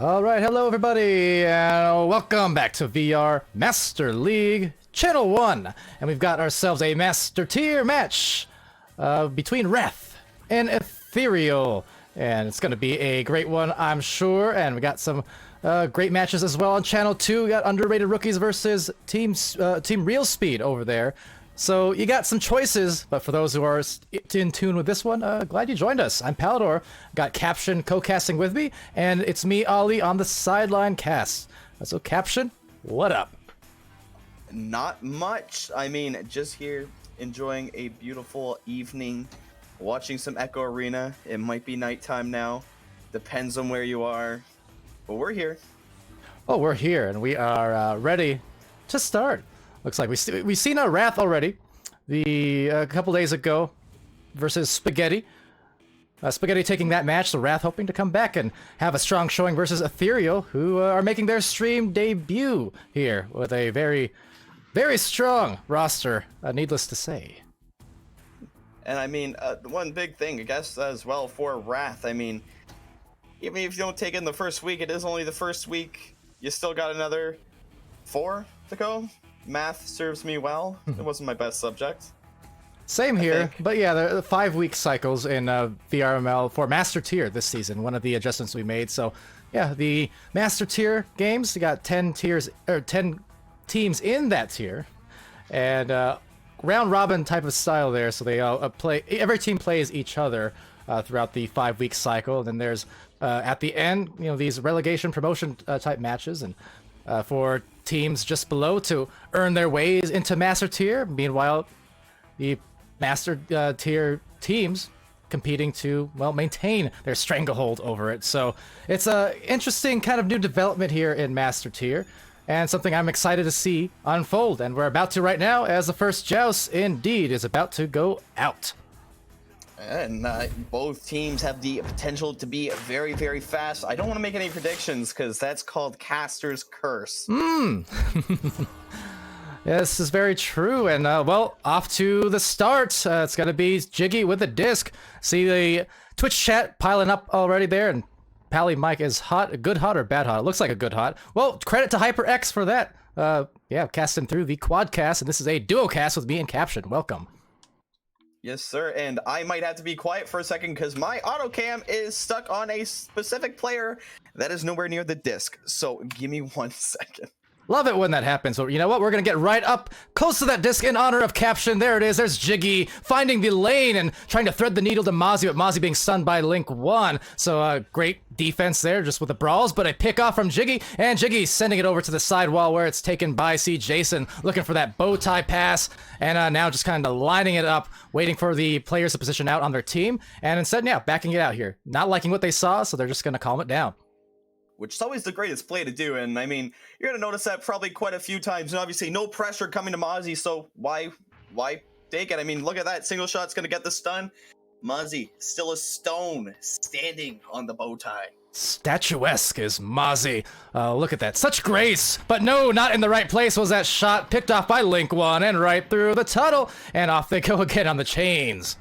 All right, hello everybody, and welcome back to VR Master League Channel 1. And we've got ourselves a Master Tier match between Wrath and Ethereal. And it's going to be a great one, I'm sure. And we got some great matches as well on Channel 2. We got Underrated Rookies versus Team Real Speed over there. So you got some choices, but for those who are in tune with this one, glad you joined us. I'm Palidore, got Caption co-casting with me, and it's me, Ollie, on the sideline cast. So Caption, what up? Not much. I mean, just here enjoying a beautiful evening, watching some Echo Arena. It might be nighttime now, depends on where you are, but we're here. Oh, we're here, and we are ready to start. Looks like we've seen a Wrath already, a couple days ago, versus Spaghetti. Spaghetti taking that match, so Wrath hoping to come back and have a strong showing versus Ethereal, who are making their stream debut here with a very, very strong roster, needless to say. And I mean, one big thing, I guess, as well for Wrath, I mean, even if you don't take it in the first week, it is only the first week. You still got another 4 to go. Math serves me well. It wasn't my best subject. Same here, but yeah, the 5-week cycles in VRML for Master Tier this season, one of the adjustments we made. So yeah, the Master Tier games, you got 10 tiers, or 10 teams in that tier, and round robin type of style there. So they play, every team plays each other throughout the 5-week cycle. And then there's at the end, you know, these relegation promotion type matches, and for teams just below to earn their ways into Master Tier. Meanwhile, the Master Tier teams competing to, well, maintain their stranglehold over it. So it's a interesting kind of new development here in Master Tier, and something I'm excited to see unfold. And we're about to right now, as the first joust indeed is about to go out. And both teams have the potential to be very, very fast. I don't want to make any predictions because that's called Caster's Curse. Yes, this is very true. And well, off to the start. It's going to be Jiggy with the disc. See the Twitch chat piling up already there. And Pally Mike is hot. A good hot or bad hot? It looks like a good hot. Well, credit to HyperX for that. Yeah, casting through the quadcast. And this is a duo cast with me and Caption. Welcome. Yes, sir, and I might have to be quiet for a second because my auto cam is stuck on a specific player that is nowhere near the disc. So give me 1 second. Love it when that happens. So you know what? We're going to get right up close to that disc in honor of Caption. There it is. There's Jiggy finding the lane and trying to thread the needle to Mozzie, but Mozzie being stunned by Link 1. So great defense there just with the brawls, but a pick off from Jiggy, and Jiggy sending it over to the side wall where it's taken by Jason, looking for that bow tie pass, and now just kind of lining it up, waiting for the players to position out on their team, and instead, yeah, backing it out here. Not liking what they saw, so they're just going to calm it down. Which is always the greatest play to do, and I mean, you're going to notice that probably quite a few times, and obviously no pressure coming to Mozzie, so why take it? I mean, look at that, single shot's going to get the stun. Mozzie, still a stone, standing on the bow tie. Statuesque is Mozzie. Look at that, such grace, but no, not in the right place was that shot, picked off by Link 1, and right through the tunnel, and off they go again on the chains.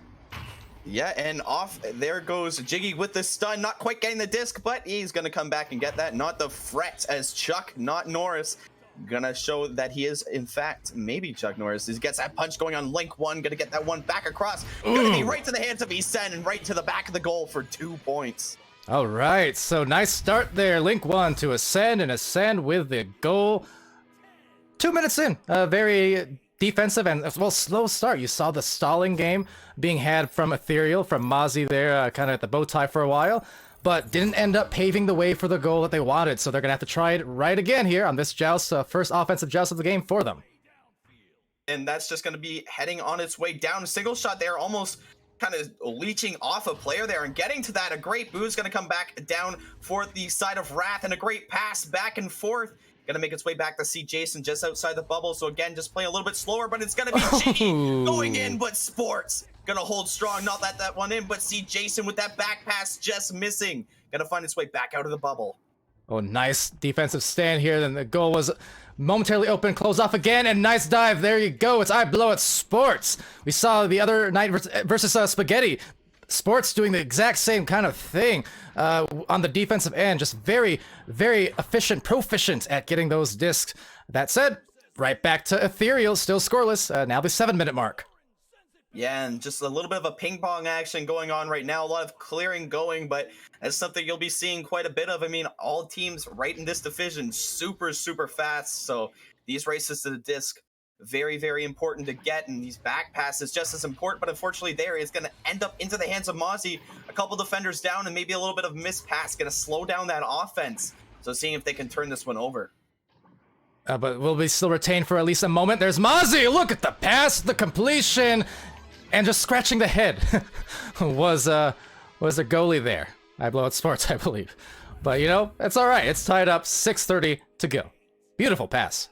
Yeah, and off there goes Jiggy with the stun, not quite getting the disc, but he's gonna come back and get that. Not the threat as Chuck, not Norris, gonna show that he is, in fact, maybe Chuck Norris. He gets that punch going on Link 1, gonna get that one back across. Gonna be right to the hands of Esen and right to the back of the goal for 2 points. All right, so nice start there. Link 1 to Ascend, and Ascend with the goal. 2 minutes in, very defensive and, well, slow start. You saw the stalling game being had from Ethereal, from Mozzie there, kind of at the bow tie for a while, but didn't end up paving the way for the goal that they wanted. So they're going to have to try it right again here on this joust, first offensive joust of the game for them. And that's just going to be heading on its way down. Single shot there, almost kind of leeching off a player there and getting to that. A great boost going to come back down for the side of Wrath, and a great pass back and forth. Gonna make its way back to see Jason just outside the bubble. So again, just play a little bit slower, but it's gonna be Jiggy going in, but Sports gonna hold strong, not let that one in, but see Jason with that back pass just missing. Gonna find its way back out of the bubble. Oh, nice defensive stand here. Then the goal was momentarily open, close off again, and nice dive. There you go. It's I blow at Sports. We saw the other night versus Spaghetti. Sports doing the exact same kind of thing on the defensive end, just very, very efficient, proficient at getting those discs. That said, right back to Ethereal, still scoreless, now the 7-minute mark. Yeah, and just a little bit of a ping pong action going on right now. A lot of clearing going, but that's something you'll be seeing quite a bit of. I mean, all teams right in this division super, super fast. So these races to the disc, very, very important to get. And these back passes just as important. But unfortunately, there is going to end up into the hands of Mozzie. A couple defenders down and maybe a little bit of missed pass. Going to slow down that offense. So seeing if they can turn this one over. But will we still retain for at least a moment? There's Mozzie! Look at the pass, the completion! And just scratching the head was a goalie there. I blow out sports, I believe. But, you know, it's all right. It's tied up, 6:30 to go. Beautiful pass.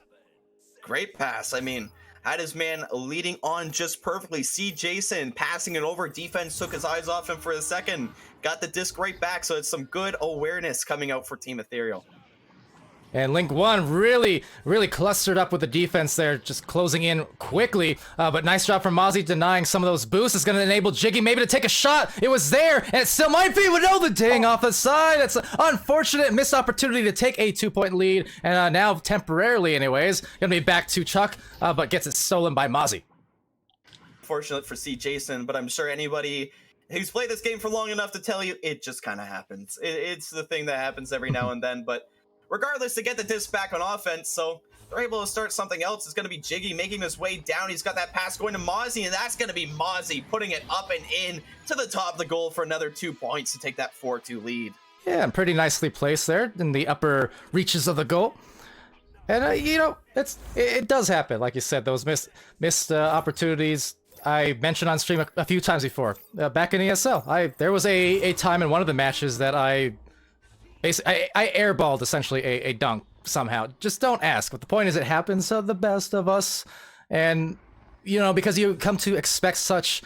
Great pass. I mean, had his man leading on just perfectly. See Jason passing it over. Defense took his eyes off him for a second. Got the disc right back, so it's some good awareness coming out for Team Ethereal. And Link 1 really, really clustered up with the defense there, just closing in quickly. But nice job from Mozzie denying some of those boosts. It's going to enable Jiggy maybe to take a shot. It was there, and it still might be, but no, the ding off the side. That's an unfortunate missed opportunity to take a 2-point lead. And now, temporarily anyways, going to be back to Chuck, but gets it stolen by Mozzie. Fortunate for C. Jason, but I'm sure anybody who's played this game for long enough to tell you, it just kind of happens. It's the thing that happens every now and then, but regardless, to get the disc back on offense, so they're able to start something else. It's going to be Jiggy making his way down. He's got that pass going to Mozzie, and that's going to be Mozzie putting it up and in to the top of the goal for another 2 points to take that 4-2 lead. Yeah, and pretty nicely placed there in the upper reaches of the goal. And, you know, it does happen, like you said, those missed opportunities. I mentioned on stream a few times before. Back in ESL, there was a time in one of the matches that I airballed essentially a dunk somehow. Just don't ask. But the point is, it happens to the best of us. And, you know, because you come to expect such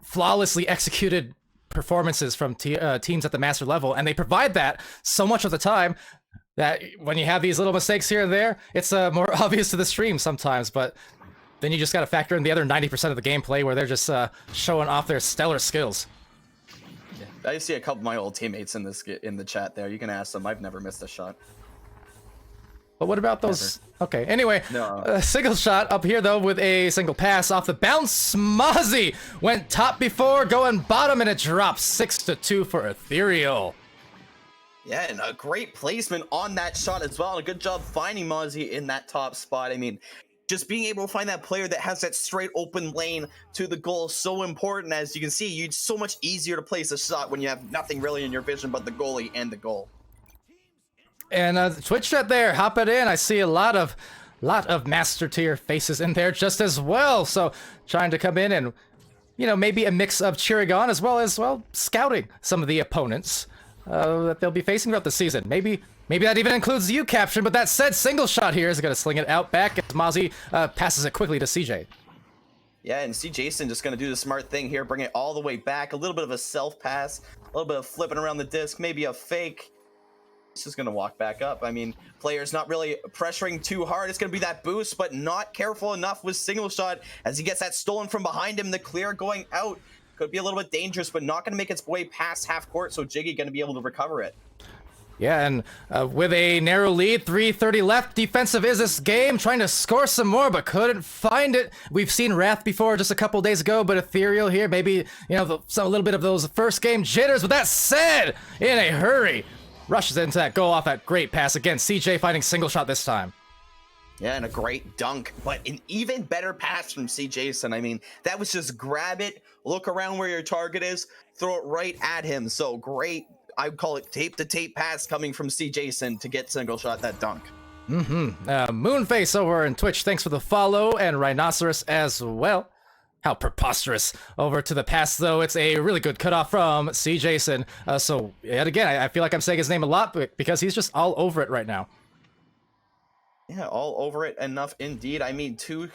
flawlessly executed performances from teams at the master level, and they provide that so much of the time that when you have these little mistakes here and there, it's more obvious to the stream sometimes. But then you just got to factor in the other 90% of the gameplay where they're just showing off their stellar skills. I see a couple of my old teammates in the chat there. You can ask them. I've never missed a shot. But what about those? Never. Okay, anyway, no. Single shot up here, though, with a single pass off the bounce. Mozzie went top before, going bottom, and it drops 6-2 for Ethereal. Yeah, and a great placement on that shot as well. And a good job finding Mozzie in that top spot. I mean, just being able to find that player that has that straight open lane to the goal is so important. As you can see, it's so much easier to place a shot when you have nothing really in your vision but the goalie and the goal. And Twitch chat there, hop it in. I see a lot of master tier faces in there just as well. So trying to come in and, you know, maybe a mix of cheering on as well as, well, scouting some of the opponents that they'll be facing throughout the season. Maybe that even includes you, Caption. But that said, single shot here is going to sling it out back as Mozzie passes it quickly to CJ. Yeah, and see Jason just going to do the smart thing here, bring it all the way back. A little bit of a self pass, a little bit of flipping around the disc, maybe a fake. He's just going to walk back up. I mean, player's not really pressuring too hard. It's going to be that boost, but not careful enough with single shot as he gets that stolen from behind him. The clear going out could be a little bit dangerous, but not going to make its way past half court, so Jiggy going to be able to recover it. Yeah, and with a narrow lead, 3:30 left, defensive is this game, trying to score some more, but couldn't find it. We've seen Wrath before just a couple days ago, but Ethereal here, maybe, you know, a little bit of those first game jitters. With that said, in a hurry, rushes into that goal off that great pass. Again, CJ finding single shot this time. Yeah, and a great dunk, but an even better pass from C. Jason. I mean, that was just grab it, look around where your target is, throw it right at him. So great, I would call it tape-to-tape pass coming from C. Jason to get single shot that dunk. Moonface over in Twitch, thanks for the follow, and Rhinoceros as well. How preposterous. Over to the pass, though. It's a really good cutoff from C. Jason. So, yet again, I feel like I'm saying his name a lot because he's just all over it right now. Yeah, all over it enough indeed. I mean, 2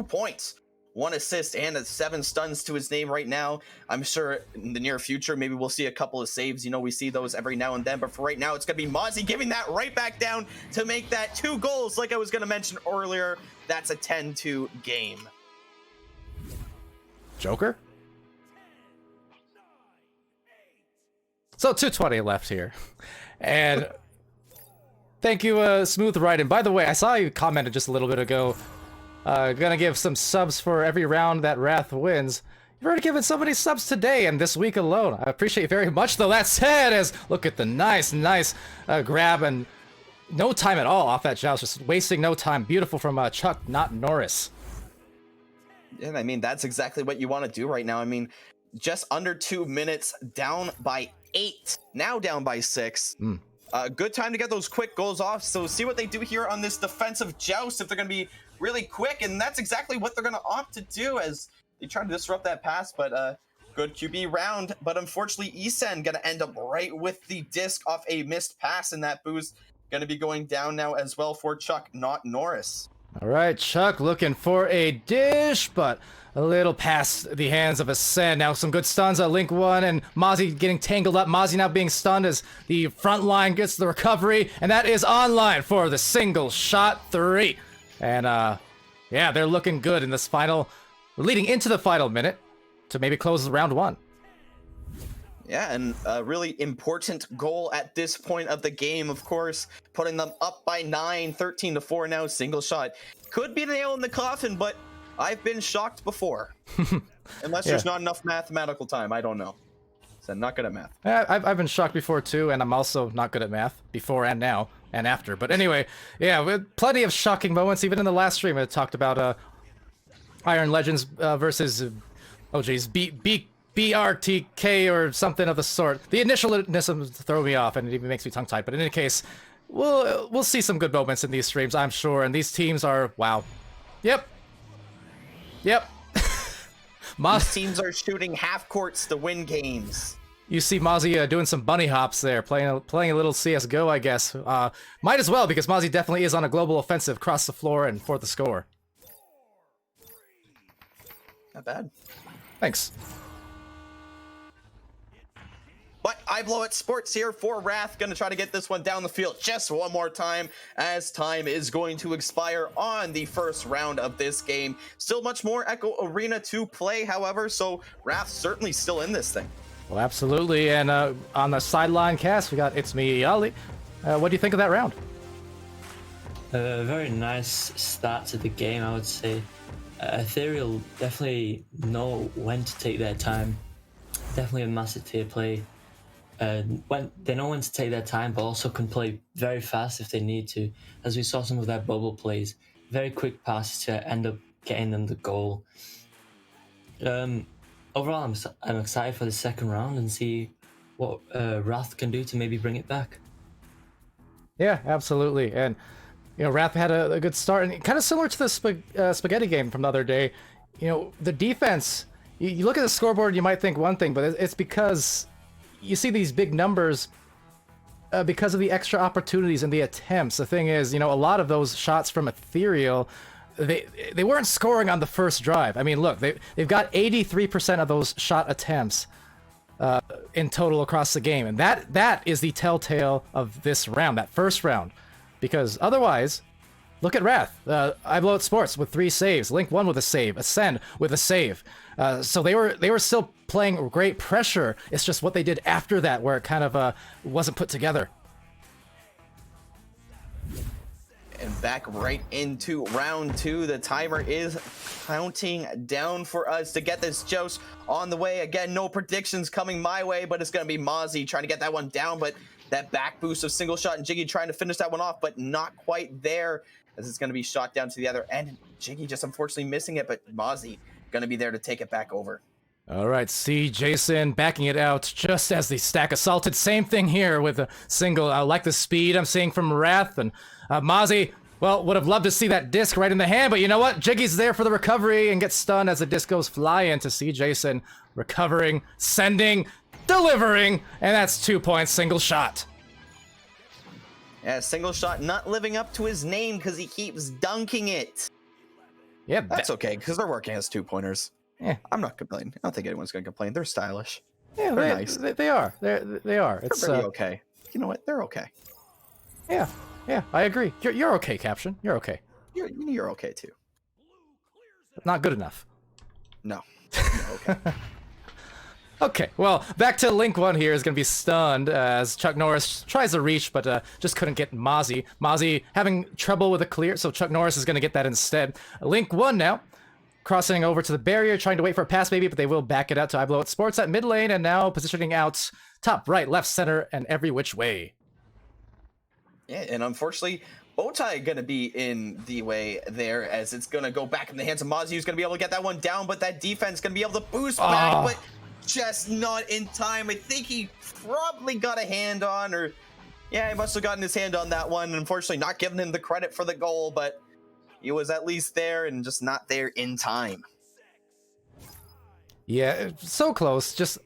points, 1 assist, and 7 stuns to his name right now. I'm sure in the near future, maybe we'll see a couple of saves. You know, we see those every now and then, but for right now, it's going to be Mozzie giving that right back down to make that 2 goals. Like I was going to mention earlier, that's a 10-2 game. Joker? So 220 left here. And thank you, Smooth Ride. And by the way, I saw you commented just a little bit ago. Gonna give some subs for every round that Wrath wins. You've already given so many subs today and this week alone. I appreciate it very much, though. That said, as look at the nice grab and no time at all off that joust. Just wasting no time. Beautiful from Chuck, not Norris. And I mean, that's exactly what you want to do right now. I mean, just under 2 minutes, down by 8, now down by 6. Good time to get those quick goals off. So see what they do here on this defensive joust, if they're going to be really quick. And that's exactly what they're going to opt to do as they try to disrupt that pass. But good QB round. But unfortunately, Isen going to end up right with the disc off a missed pass. And that boost going to be going down now as well for Chuck, not Norris. All right, Chuck looking for a dish, but a little past the hands of Ascend. Now some good stuns on Link 1 and Mozzie getting tangled up. Mozzie now being stunned as the front line gets the recovery, and that is online for the single shot 3. And yeah, they're looking good in this final, leading into the final minute to maybe close round 1. Yeah, and a really important goal at this point of the game, of course, putting them up by 9, 13-4 now, single shot. Could be the nail in the coffin, but I've been shocked before. Unless there's not enough mathematical time, I don't know. So I'm not good at math. Yeah, I've been shocked before too, and I'm also not good at math, before and now, and after. But anyway, yeah, with plenty of shocking moments, even in the last stream I talked about Iron Legends versus, oh geez, BRTK or something of the sort. The initialisms throw me off, and it even makes me tongue-tied. But in any case, we'll see some good moments in these streams, I'm sure. And these teams are wow. Yep. These teams are shooting half courts to win games. You see Mozzie doing some bunny hops there, playing a little CS:GO, I guess. Might as well, because Mozzie definitely is on a global offensive, across the floor and for the score. Not bad. Thanks. But I blow it sports here for Wrath. Gonna try to get this one down the field just one more time, as time is going to expire on the first round of this game. Still much more Echo Arena to play, however, so Wrath certainly still in this thing. Well, absolutely. And on the sideline cast, we got It's Me, Ali. What do you think of that round? A very nice start to the game, I would say. Ethereal definitely know when to take their time. Definitely a massive tier play. When they know when to take their time, but also can play very fast if they need to, as we saw some of their bubble plays. Very quick passes to end up getting them the goal. Overall, I'm excited for the second round and see what Wrath can do to maybe bring it back. Yeah, absolutely. And you know, Wrath had a good start, and kind of similar to the spaghetti game from the other day. You know, the defense. You look at the scoreboard, you might think one thing, but it's because you see these big numbers because of the extra opportunities and the attempts. The thing is, you know, a lot of those shots from Ethereal, they weren't scoring on the first drive. I mean, look, they've got 83% of those shot attempts in total across the game, and that is the telltale of this round, that first round, because otherwise, look at Wrath. I Blow It Sports with 3 saves, Link 1 with a save, Ascend with a save. So they were still playing great pressure. It's just what they did after that where it kind of wasn't put together. And back right into round 2. The timer is counting down for us to get this joust on the way. Again, no predictions coming my way, but it's going to be Mozzie trying to get that one down. But that back boost of single shot and Jiggy trying to finish that one off, but not quite there, as it's going to be shot down to the other end. Jiggy just unfortunately missing it, but Mozzie going to be there to take it back over. All right, see Jason backing it out just as the stack assaulted. Same thing here with a single. I like the speed I'm seeing from Wrath, and Mozzie, well, would have loved to see that disc right in the hand, but you know what? Jiggy's there for the recovery and gets stunned as the disc goes flying to see Jason recovering, sending, delivering, and that's 2 points, single shot. Yeah, single shot not living up to his name because he keeps dunking it. Yeah, that's okay, because they're working as 2-pointers. Yeah, I'm not complaining. I don't think anyone's going to complain. They're stylish. Yeah, they're nice. They are. They are. It's pretty okay. You know what? They're okay. Yeah, I agree. You're okay, Caption. You're okay. You're okay too. Not good enough. No. Okay. Okay, well, back to Link 1 here is going to be stunned as Chuck Norris tries to reach, but just couldn't get Mozzie. Mozzie having trouble with a clear, so Chuck Norris is going to get that instead. Link 1 now, crossing over to the barrier, trying to wait for a pass maybe, but they will back it out to iBlow Sports at mid lane, and now positioning out top, right, left, center, and every which way. Yeah, and unfortunately, Bowtie going to be in the way there as it's going to go back in the hands of Mozzie, who's going to be able to get that one down, but that defense going to be able to boost back, but just not in time. I think he probably got a hand on, or yeah, he must have gotten his hand on that one. Unfortunately, not giving him the credit for the goal, but he was at least there and just not there in time. Yeah, so close. Just,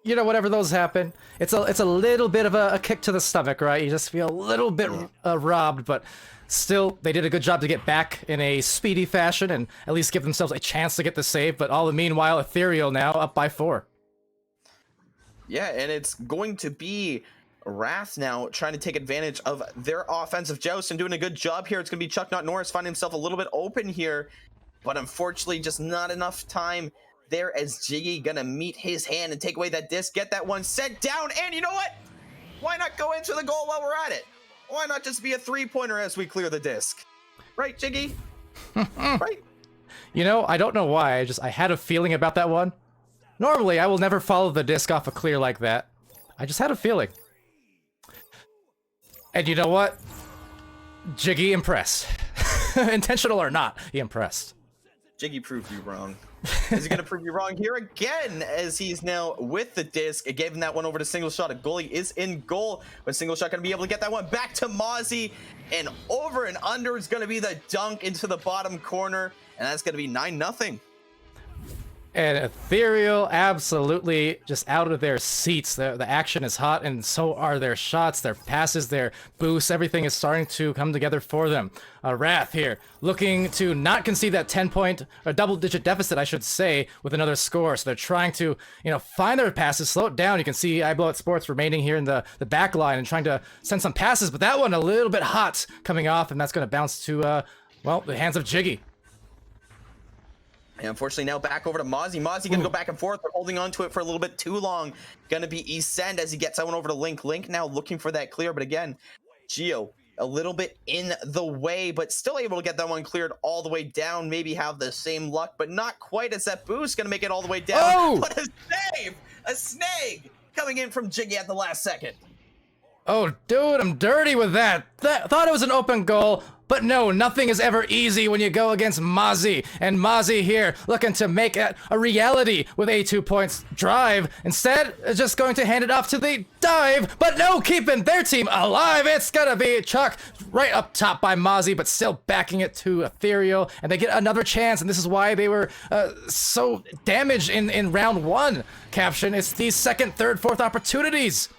you know, whenever those happen, it's a little bit of a kick to the stomach, right? You just feel a little bit robbed, but still, they did a good job to get back in a speedy fashion and at least give themselves a chance to get the save. But all the meanwhile, Ethereal now up by 4. Yeah, and it's going to be Wrath now trying to take advantage of their offensive joust and doing a good job here. It's going to be Chuck Not Norris finding himself a little bit open here, but unfortunately just not enough time there as Jiggy gonna meet his hand and take away that disc, get that one set down, and you know what? Why not go into the goal while we're at it? Why not just be a 3-pointer as we clear the disc? Right, Jiggy? Right? You know, I don't know why, I had a feeling about that one. Normally, I will never follow the disc off a clear like that. I just had a feeling. And you know what? Jiggy impressed. Intentional or not, he impressed. Jiggy proved you wrong. Is he going to prove you wrong here again as he's now with the disc? It gave him that one over to Single Shot. A goalie is in goal, but Single Shot going to be able to get that one back to Mozzie, and over and under is going to be the dunk into the bottom corner, and that's going to be 9-0. And Ethereal absolutely just out of their seats. The action is hot, and so are their shots, their passes, their boosts. Everything is starting to come together for them. Wrath here, looking to not concede that 10-point, or double-digit deficit, I should say, with another score. So they're trying to, you know, find their passes, slow it down. You can see iBlowout Sports remaining here in the back line and trying to send some passes, but that one a little bit hot coming off, and that's going to bounce to, well, the hands of Jiggy. And unfortunately now back over to Mozzie. Mozzie gonna go back and forth, but holding on to it for a little bit too long. Gonna be Escend as he gets someone over to Link. Link now looking for that clear, but again, Geo a little bit in the way, but still able to get that one cleared all the way down. Maybe have the same luck, but not quite, as that boost gonna make it all the way down. Oh! But a save! A snag coming in from Jiggy at the last second. Oh, dude, I'm dirty with that. Thought it was an open goal, but no, nothing is ever easy when you go against Mozzie. And Mozzie here looking to make it a reality with a 2-point drive. Instead, just going to hand it off to the dive, but no, keeping their team alive. It's gonna be Chuck right up top by Mozzie, but still backing it to Ethereal, and they get another chance, and this is why they were so damaged in round 1. Caption, it's these second, third, fourth opportunities.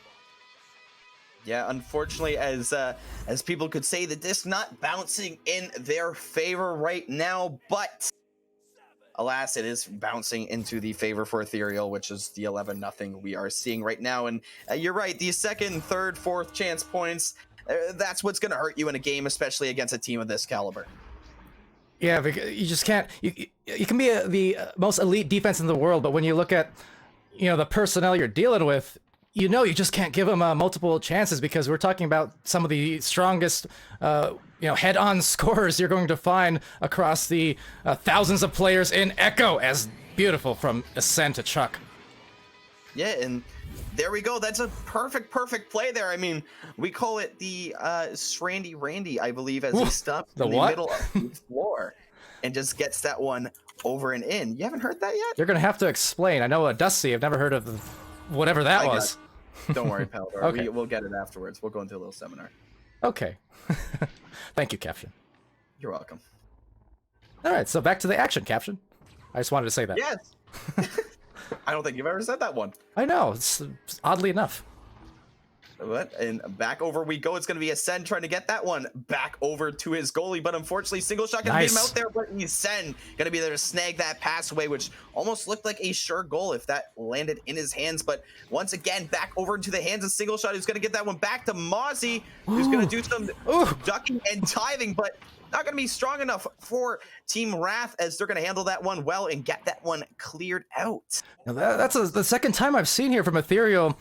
Yeah, unfortunately, as people could say, the disc not bouncing in their favor right now, but alas, it is bouncing into the favor for Ethereal, which is the 11-0 we are seeing right now. And you're right, these second, third, fourth chance points, that's what's going to hurt you in a game, especially against a team of this caliber. Yeah, because you just can't. You can be the most elite defense in the world, but when you look at, you know, the personnel you're dealing with, you know, you just can't give them multiple chances, because we're talking about some of the strongest, you know, head-on scorers you're going to find across the thousands of players in Echo. As beautiful from Ascent to Chuck. Yeah, and there we go. That's a perfect play there. I mean, we call it the Srandy Randy, I believe, as he stops in the middle of the floor and just gets that one over and in. You haven't heard that yet? You're gonna have to explain. I know a Dusty. I've never heard of whatever that was. Don't worry, Palidore. Okay. We'll get it afterwards. We'll go into a little seminar. Okay. Thank you, Caption. You're welcome. All right, so back to the action, Caption. I just wanted to say that. Yes. I don't think you've ever said that one. I know. It's oddly enough. But and back over we go. It's going to be Ascend trying to get that one back over to his goalie, but unfortunately Single Shot going to beat him out there. But Ascend going to be there to snag that pass away, which almost looked like a sure goal if that landed in his hands. But once again, back over into the hands of Single Shot, who's going to get that one back to Mozzie, who's going to do some ducking and diving. But not going to be strong enough for Team Wrath, as they're going to handle that one well and get that one cleared out. Now that's the second time I've seen here from Ethereal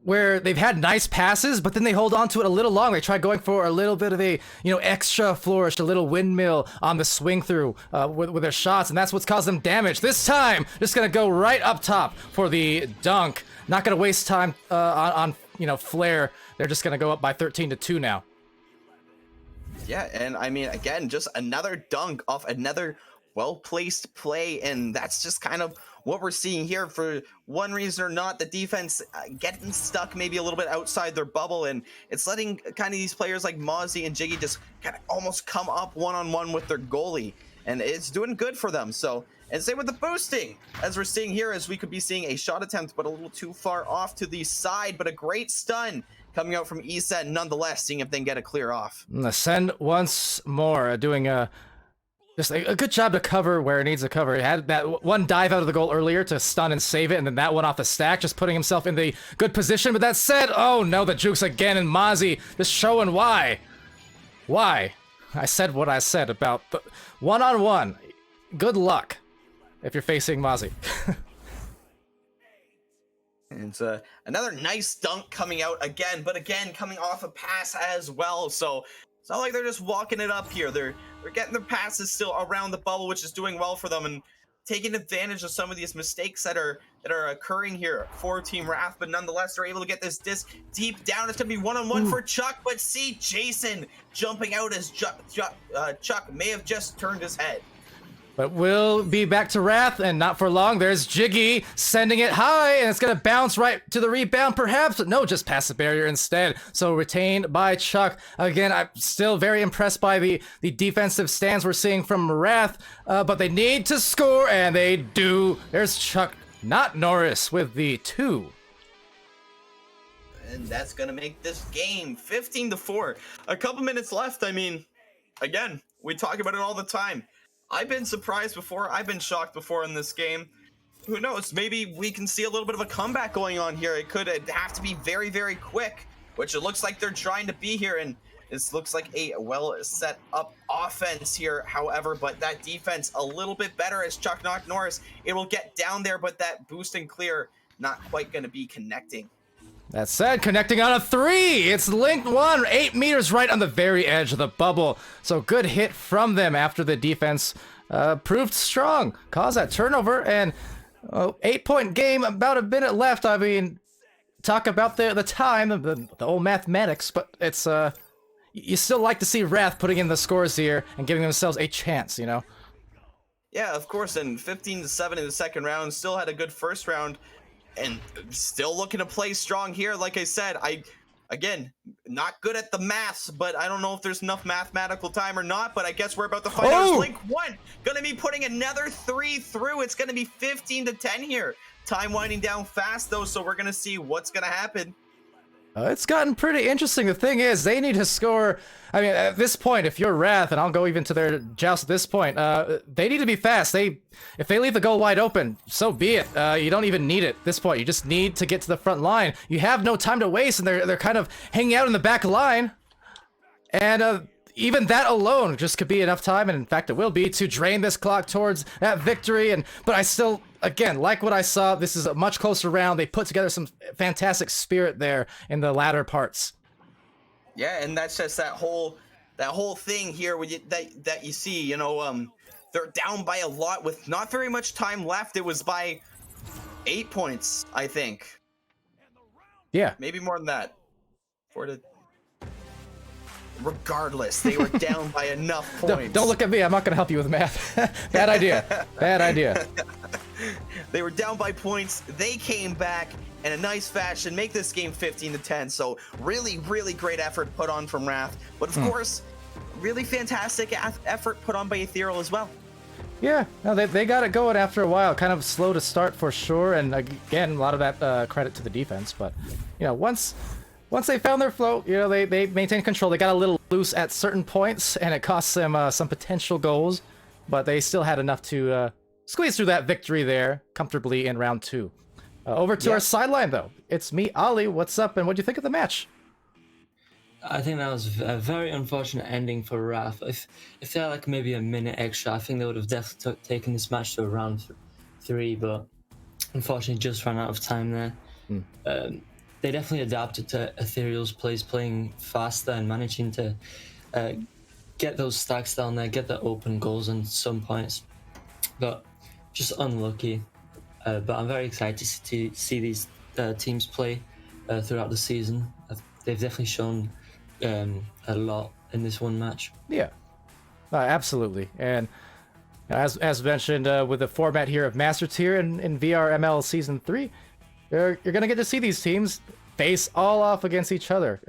where they've had nice passes, but then they hold on to it a little long. They try going for a little bit of a, extra flourish, a little windmill on the swing through with their shots, and that's what's caused them damage. This time, just gonna go right up top for the dunk. Not gonna waste time on Flare. They're just gonna go up by 13-2 now. Yeah, and I mean, again, just another dunk off another well-placed play, and that's just kind of what we're seeing here. For one reason or not, the defense getting stuck maybe a little bit outside their bubble, and it's letting kind of these players like Mozzie and Jiggy just kind of almost come up one-on-one with their goalie, and it's doing good for them. So, and same with the boosting, as we're seeing here, as we could be seeing a shot attempt, but a little too far off to the side, but a great stun coming out from Esa, nonetheless, seeing if they can get a clear off. Send once more, doing just a good job to cover where it needs to cover. He had that one dive out of the goal earlier to stun and save it, and then that one off the stack, just putting himself in the good position. But that said, oh no, the jukes again, and Mozzie just showing why. Why? I said what I said about the one-on-one. Good luck if you're facing Mozzie. And it's another nice dunk coming out again, but again, coming off a pass as well. So it's not like they're just walking it up here. They're getting their passes still around the bubble, which is doing well for them, and taking advantage of some of these mistakes that are occurring here for Team Wrath. But nonetheless, they're able to get this disc deep down. It's gonna be one-on-one for Chuck, but see Jason jumping out as Chuck may have just turned his head. But we'll be back to Wrath, and not for long. There's Jiggy sending it high, and it's going to bounce right to the rebound, perhaps. But no, just past the barrier instead. So retained by Chuck. Again, I'm still very impressed by the defensive stands we're seeing from Wrath, but they need to score, and they do. There's Chuck, not Norris, with the 2. And that's going to make this game 15-4. A couple minutes left. I mean, again, we talk about it all the time. I've been surprised before. I've been shocked before in this game. Who knows? Maybe we can see a little bit of a comeback going on here. It could have to be very, very quick, which it looks like they're trying to be here. And this looks like a well set up offense here, however, but that defense a little bit better as Chuck knocked Norris. It will get down there, but that boost and clear not quite going to be connecting. That said, connecting on a 3. It's linked 1, 8 meters right on the very edge of the bubble. So good hit from them after the defense proved strong. Caused that turnover, and 8-point game, about a minute left. I mean, talk about the time, the old mathematics, but it's you still like to see Wrath putting in the scores here and giving themselves a chance, Yeah, of course, and 15-7 in the second round. Still had a good first round. And still looking to play strong here. Like I said, again, not good at the maths, but I don't know if there's enough mathematical time or not, but I guess we're about to find out. Link 1 gonna be putting another 3 through. It's gonna be 15-10 here. Time winding down fast though, so we're gonna see what's gonna happen. It's gotten pretty interesting. The thing is, they need to score. I mean, at this point, if you're Wrath, and I'll go even to their joust at this point, they need to be fast. If they leave the goal wide open, so be it. You don't even need it at this point. You just need to get to the front line. You have no time to waste, and they're kind of hanging out in the back line. And even that alone just could be enough time, and in fact it will be, to drain this clock towards that victory. But I still, again, like what I saw, this is a much closer round. They put together some fantastic spirit there in the latter parts. Yeah, and that's just that whole thing here that you see, they're down by a lot with not very much time left. It was by 8 points, I think. Yeah. Maybe more than that. Regardless, they were down by enough points. Don't look at me. I'm not going to help you with math. Bad idea. Bad idea. They were down by points. They came back in a nice fashion, make this game 15-10. So really, really great effort put on from Wrath. But of course, really fantastic effort put on by Ethereal as well. Yeah, no, they got it going after a while. Kind of slow to start for sure. And again, a lot of that credit to the defense. But, once they found their flow, they maintained control. They got a little loose at certain points, and it cost them some potential goals, but they still had enough to squeeze through that victory there comfortably in round 2. Over to our sideline, though. It's me, Ali. What's up, and what do you think of the match? I think that was a very unfortunate ending for Wrath. If they had like maybe a minute extra, I think they would have definitely taken this match to round 3, but unfortunately just ran out of time there. They definitely adapted to Ethereal's plays, playing faster and managing to get those stacks down there, get the open goals and some points, but just unlucky. But I'm very excited to see these teams play throughout the season. They've definitely shown a lot in this one match. Yeah, absolutely. And as mentioned, with the format here of Master Tier in VRML Season 3, you're going to get to see these teams face all off against each other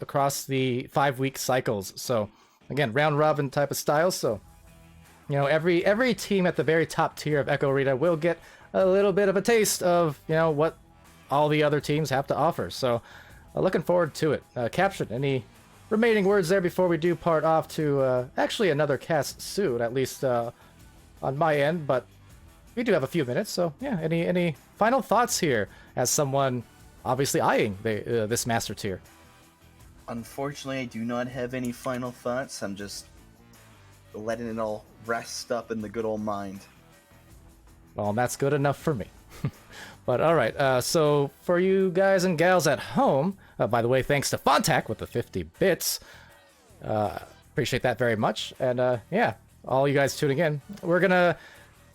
across the 5-week cycles. So, again, round-robin type of style. So, you know, every team at the very top tier of Echo Arena will get a little bit of a taste of, you know, what all the other teams have to offer. So, looking forward to it. Caption, any remaining words there before we do part off to actually another cast soon, at least on my end, but we do have a few minutes, so yeah, any final thoughts here as someone obviously eyeing this Master Tier? Unfortunately, I do not have any final thoughts. I'm just letting it all rest up in the good old mind. Well, that's good enough for me. But all right, so for you guys and gals at home, by the way, thanks to Fontac with the 50 bits. Appreciate that very much. And yeah, all you guys tuning in, we're going to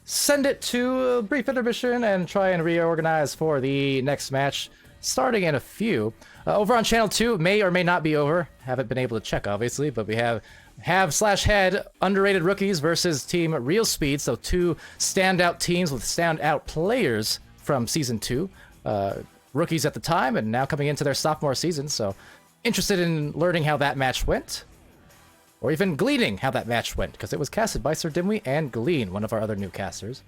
send it to a brief intermission and try and reorganize for the next match, starting in a few. Over on Channel 2, may or may not be over. Haven't been able to check, obviously, but we have /head underrated rookies versus Team Real Speed, so two standout teams with standout players from Season 2. Rookies at the time and now coming into their sophomore season, so interested in learning how that match went. Or even gleaning how that match went, because it was casted by Sir Dimwee and Glean, one of our other new casters.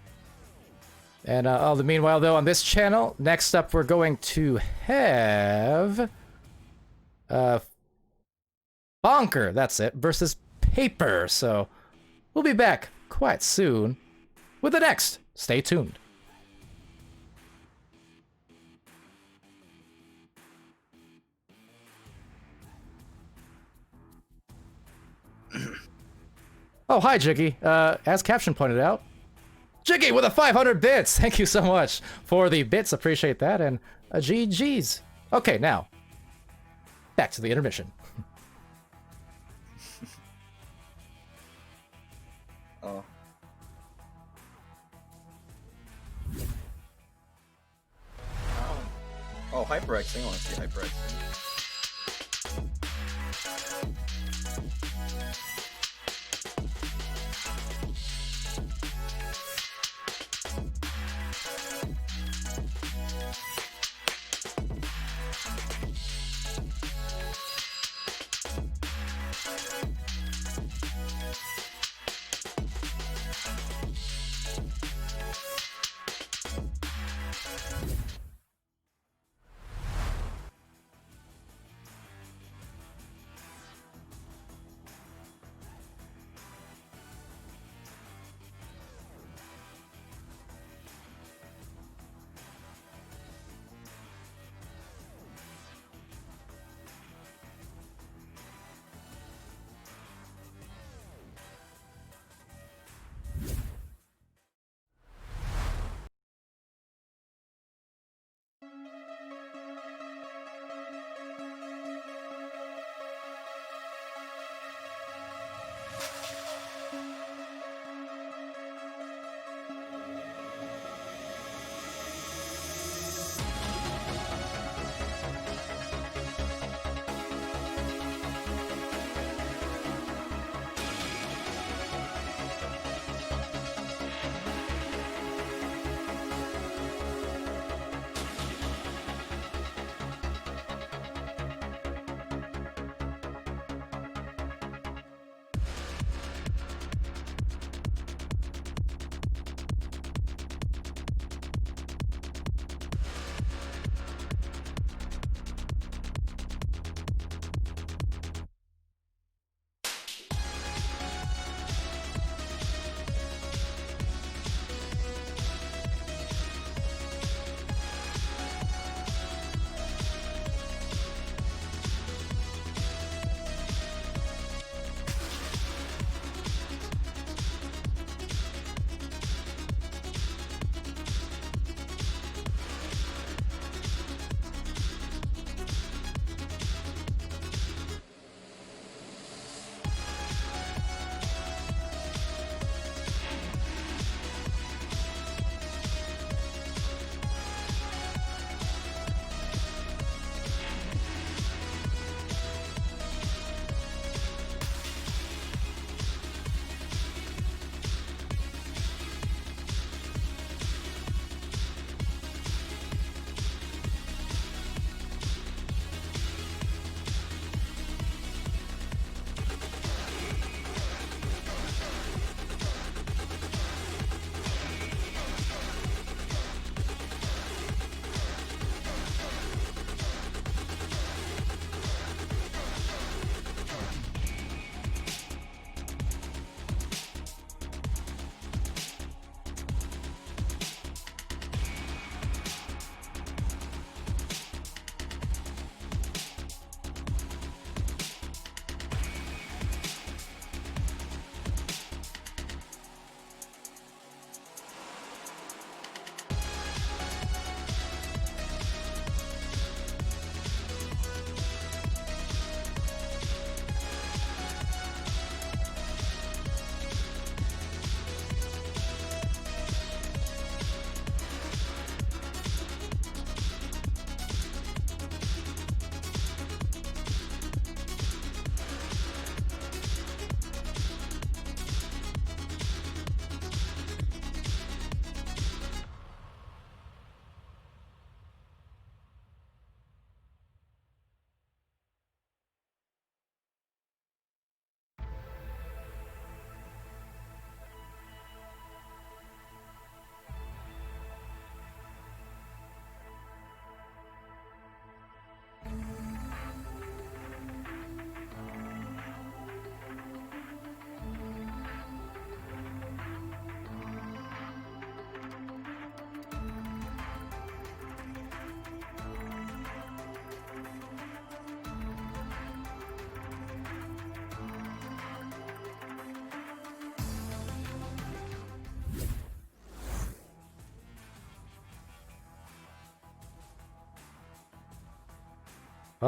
And all the meanwhile, though, on this channel, next up we're going to have Bonker, that's it, versus Paper. So we'll be back quite soon with the next. Stay tuned. Oh, hi, Jiggy. As Caption pointed out, Jiggy with a 500 bits. Thank you so much for the bits. Appreciate that. And GG's. Okay, now, back to the intermission. Oh. Oh, HyperX. I want to see HyperX.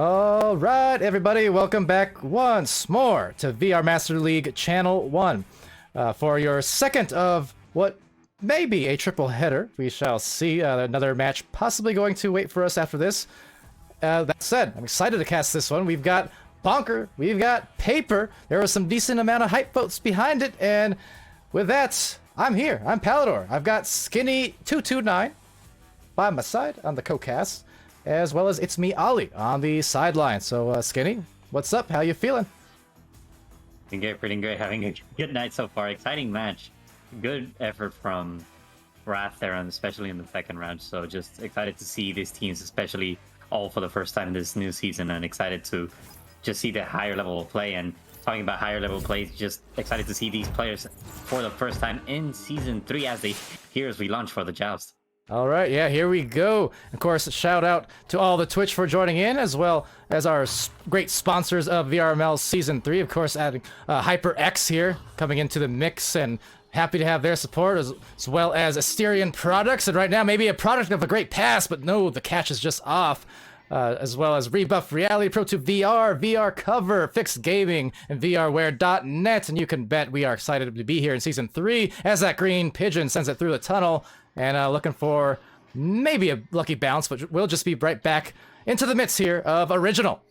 All right, everybody, welcome back once more to VR Master League Channel 1 for your second of what may be a triple header. We shall see. Another match possibly going to wait for us after this. That said, I'm excited to cast this one. We've got Bonker, we've got Paper. There was some decent amount of hype votes behind it, and with that, I'm here. I'm Palidore. I've got Skinny229 by my side on the co-cast, as well as it's me, Ollie, on the sideline. So, Skinny, what's up? How you feeling? Pretty good. Having a good night so far. Exciting match. Good effort from Wrath there, and especially in the second round. So just excited to see these teams, especially all for the first time this new season, and excited to just see the higher level of play. And talking about higher level play, just excited to see these players for the first time in Season 3 as we launch for the Joust. All right, yeah, here we go. Of course, shout out to all the Twitch for joining in, as well as our great sponsors of VRML Season 3. Of course, adding HyperX here, coming into the mix, and happy to have their support, as well as Asterion Products. And right now, maybe a product of a great past, but no, the catch is just off. As well as Rebuff Reality, Pro 2 VR, VR Cover, Fixed Gaming, and VRware.net. And you can bet we are excited to be here in Season 3 as that green pigeon sends it through the tunnel. And looking for maybe a lucky bounce, but we'll just be right back into the midst here of Original.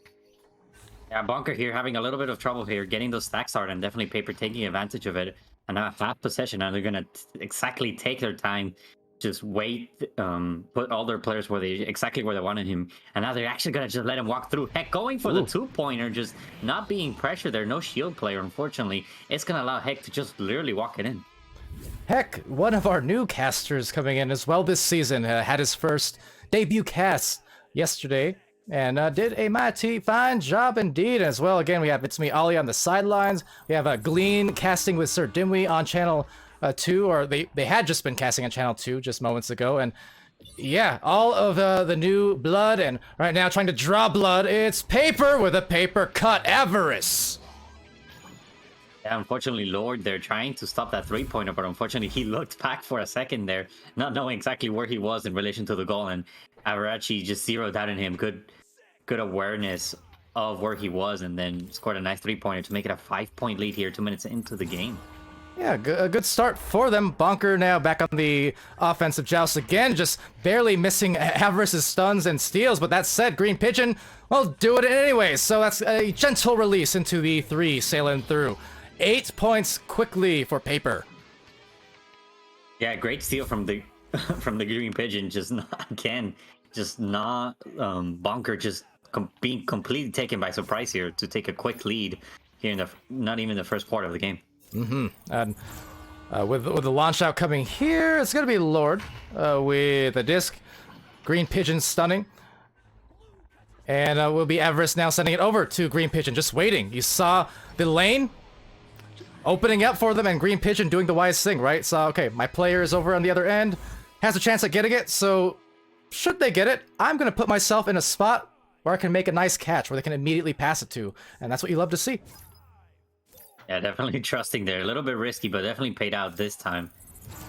Yeah, Bonker here having a little bit of trouble here getting those stacks started, and definitely Paper taking advantage of it. And now half possession, and they're going to exactly take their time, just wait, put all their players exactly where they wanted him. And now they're actually going to just let him walk through. Heck, going for the two-pointer, just not being pressured there. No shield player, unfortunately. It's going to allow Heck to just literally walk it in. Heck, one of our new casters coming in as well this season, had his first debut cast yesterday, and did a mighty fine job indeed. As well, again, we have It's Me, Ollie on the sidelines. We have Glean casting with Sir Dimwee on Channel 2, or they had just been casting on Channel 2 just moments ago, and yeah, all of the new blood, and right now trying to draw blood, it's Paper with a paper cut Avarice. Yeah, unfortunately, Lord, they're trying to stop that three-pointer, but unfortunately, he looked back for a second there, not knowing exactly where he was in relation to the goal, and Avarachi just zeroed out in him. Good awareness of where he was, and then scored a nice three-pointer to make it a 5-point lead here 2 minutes into the game. Yeah, a good start for them. Bonker now back on the offensive joust again, just barely missing Avarice's stuns and steals, but that said, Green Pigeon, well, do it anyway, so that's a gentle release into the 3, sailing through. 8 points quickly for Paper. Yeah, great steal from the from the Green Pigeon. Just not Bonker just being completely taken by surprise here to take a quick lead here in not even the first quarter of the game. And with the launch out coming here, it's gonna be Lord with a disc. Green Pigeon stunning. And will be Avarice now sending it over to Green Pigeon, just waiting. You saw the lane opening up for them, and Green Pigeon doing the wise thing, right? So, okay, my player is over on the other end, has a chance at getting it, so should they get it, I'm going to put myself in a spot where I can make a nice catch, where they can immediately pass it to, and that's what you love to see. Yeah, definitely trusting there. A little bit risky, but definitely paid out this time.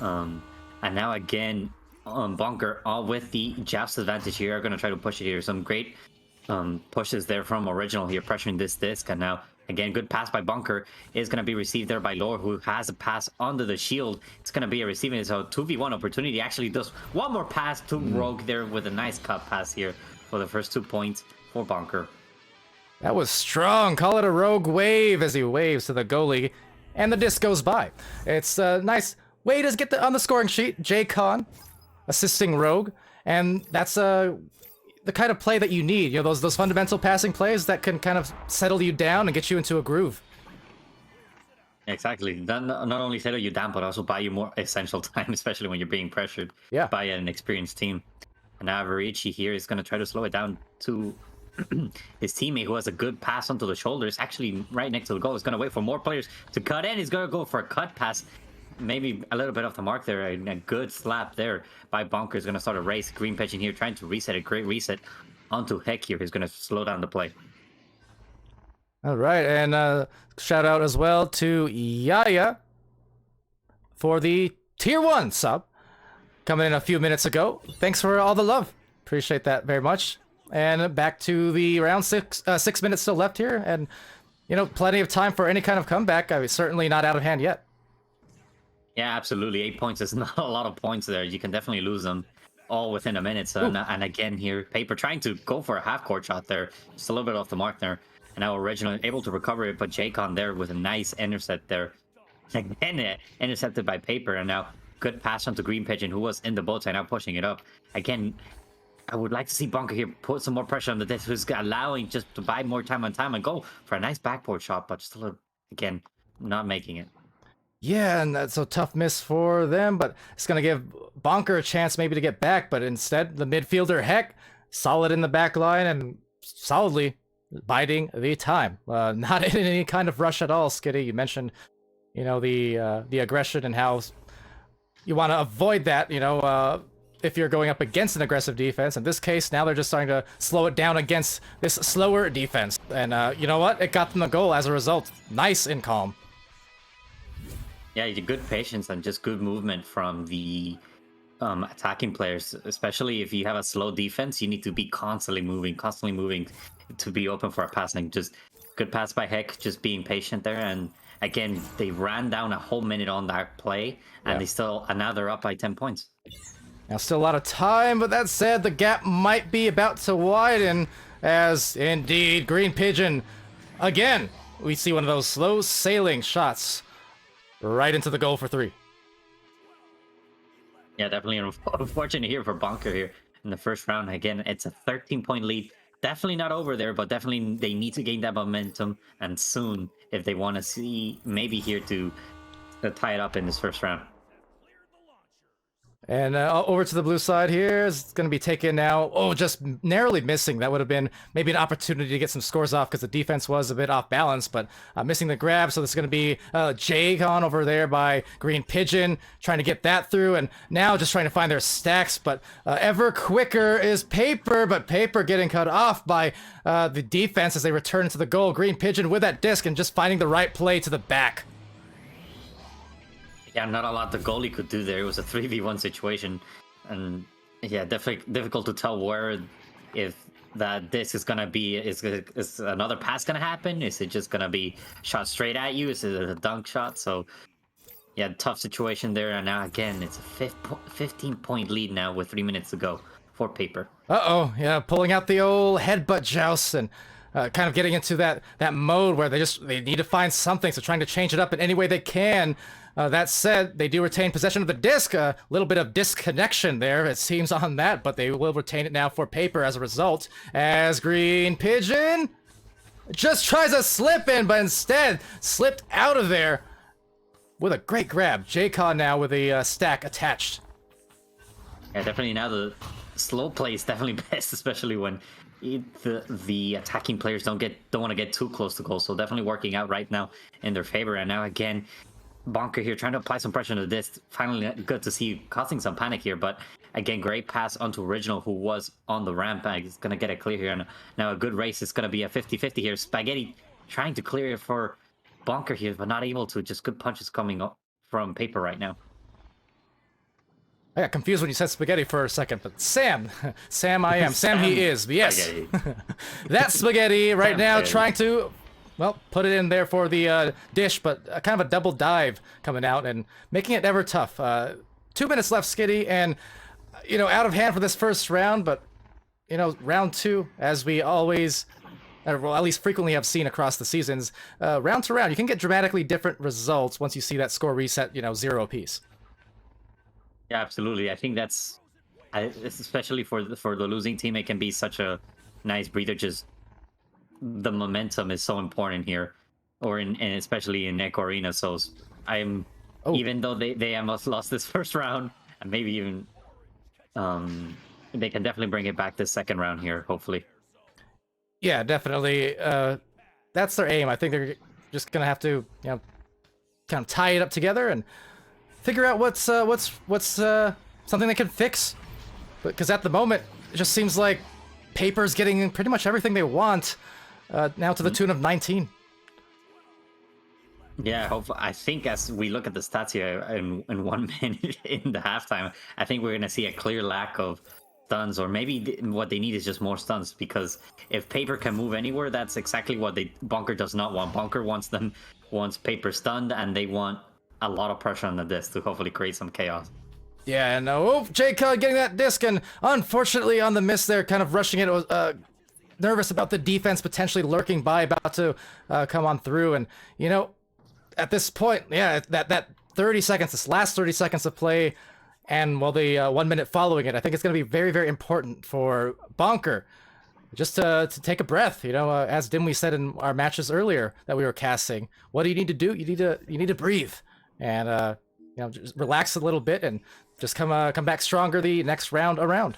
And now again, Bonker, all with the Joust advantage here, are going to try to push it here. Some great pushes there from Original here, pressuring this disc, and now again, good pass by Bonker is going to be received there by Lore, who has a pass under the shield. It's going to be a receiving, so 2v1 opportunity. Actually does one more pass to Rogue there with a nice cut pass here for the first 2 points for Bonker. That was strong. Call it a Rogue wave as he waves to the goalie, and the disc goes by. It's a nice way to get on the scoring sheet. J Con assisting Rogue, and that's the kind of play that you need, you know, those fundamental passing plays that can kind of settle you down and get you into a groove. Exactly. That not only settle you down, but also buy you more essential time, especially when you're being pressured by an experienced team. And now Avarici here is going to try to slow it down to his teammate, who has a good pass onto the shoulders, actually right next to the goal. He's going to wait for more players to cut in. He's going to go for a cut pass. Maybe a little bit off the mark there. A good slap there by Bonker is going to start a race. Green Pigeon here trying to reset a great reset onto Heck here. He's going to slow down the play. All right, and shout out as well to Yaya for the Tier 1 sub coming in a few minutes ago. Thanks for all the love. Appreciate that very much. And back to the round 6 minutes still left here, and plenty of time for any kind of comeback. I mean, certainly not out of hand yet. Yeah, absolutely. 8 points is not a lot of points there. You can definitely lose them all within a minute. So, and again here, Paper trying to go for a half-court shot there. Just a little bit off the mark there. And now Original able to recover it, but Jaycon there with a nice intercept there. Again, intercepted by Paper, and now good pass onto Green Pigeon, who was in the boat side, now pushing it up. Again, I would like to see Bunker here put some more pressure on the disc, who's allowing just to buy more time on time and go for a nice backboard shot, but still, again, not making it. Yeah, and that's a tough miss for them, but it's going to give Bonker a chance maybe to get back, but instead, the midfielder, Heck, solid in the back line and solidly biding the time. Not in any kind of rush at all, Skitty. You mentioned, the aggression and how you want to avoid that, if you're going up against an aggressive defense. In this case, now they're just starting to slow it down against this slower defense. And you know what? It got them the goal as a result. Nice and calm. Yeah, you did good patience and just good movement from the attacking players. Especially if you have a slow defense, you need to be constantly moving to be open for a passing. Just good pass by Heck, just being patient there. And again, they ran down a whole minute on that play, and now they're up by 10 points. Now, still a lot of time, but that said, the gap might be about to widen as, indeed, Green Pigeon, again, we see one of those slow sailing shots right into the goal for 3. Yeah, definitely unfortunate here for Bonker here in the first round. Again, it's a 13-point lead. Definitely not over there, but definitely they need to gain that momentum, and soon, if they want to see maybe here to tie it up in this first round. And over to the blue side here is going to be taken now. Oh, just narrowly missing. That would have been maybe an opportunity to get some scores off because the defense was a bit off balance, but missing the grab. So this is going to be Jaycon over there by Green Pigeon, trying to get that through. And now just trying to find their stacks, but ever quicker is Paper, but Paper getting cut off by the defense as they return into the goal. Green Pigeon with that disc and just finding the right play to the back. Yeah, not a lot the goalie could do there. It was a 3v1 situation, and yeah, definitely difficult to tell where, if that disc is gonna be, is another pass gonna happen? Is it just gonna be shot straight at you? Is it a dunk shot? So yeah, tough situation there. And now again, it's a 15-point lead now with 3 minutes to go for Paper. Uh-oh, yeah, pulling out the old headbutt joust and kind of getting into that mode where they need to find something, so trying to change it up in any way they can. That said, they do retain possession of the disc. A little bit of disconnection there, it seems, on that, but they will retain it now for Paper as a result. As Green Pigeon just tries to slip in, but instead slipped out of there with a great grab. Jaycon now with a stack attached. Yeah, definitely now the slow play is definitely best, especially when the attacking players don't want to get too close to goal. So definitely working out right now in their favor. And now again, Bonker here trying to apply some pressure on the disc. Finally good to see, causing some panic here, but again, great pass onto Original, who was on the ramp. He's gonna get it clear here, and now a good race. It's gonna be a 50-50 here. Spaghetti trying to clear it for Bonker here, but not able to. Just good punches coming up from Paper right now. I got confused when you said Spaghetti for a second, but Sam I am. Sam he is, but yes. That's Spaghetti right now trying to, well, put it in there for the dish, but kind of a double dive coming out and making it ever tough. 2 minutes left, Skitty, and, out of hand for this first round, but, round 2, as we always, well, at least frequently have seen across the seasons, round to round, you can get dramatically different results once you see that score reset, 0 apiece. Yeah, absolutely. I think that's, especially for the losing team, it can be such a nice breather. Just the momentum is so important here, or and especially in Echo Arena. So even though they almost lost this first round, and maybe even they can definitely bring it back this second round here, hopefully. Yeah, definitely. That's their aim. I think they're just gonna have to, kind of tie it up together and figure out what's something they can fix. Because at the moment, it just seems like Paper's getting pretty much everything they want, now to the tune of 19. Yeah, I think as we look at the stats here in 1 minute in the halftime, I think we're going to see a clear lack of stuns, or maybe what they need is just more stuns, because if Paper can move anywhere, that's exactly what Bonker does not want. Bonker wants Paper stunned, and they want a lot of pressure on the disc to hopefully create some chaos. Yeah, and J-Cud getting that disc, and unfortunately on the miss there, kind of rushing it, nervous about the defense potentially lurking by, about to come on through, and you know, at this point, yeah, that 30 seconds, this last 30 seconds of play, and well, the 1 minute following it, I think it's going to be very, very important for Bonker just to take a breath. You know, as Dimwee said in our matches earlier that we were casting, what do you need to do? You need to breathe, and you know, just relax a little bit and just come back stronger the next round around.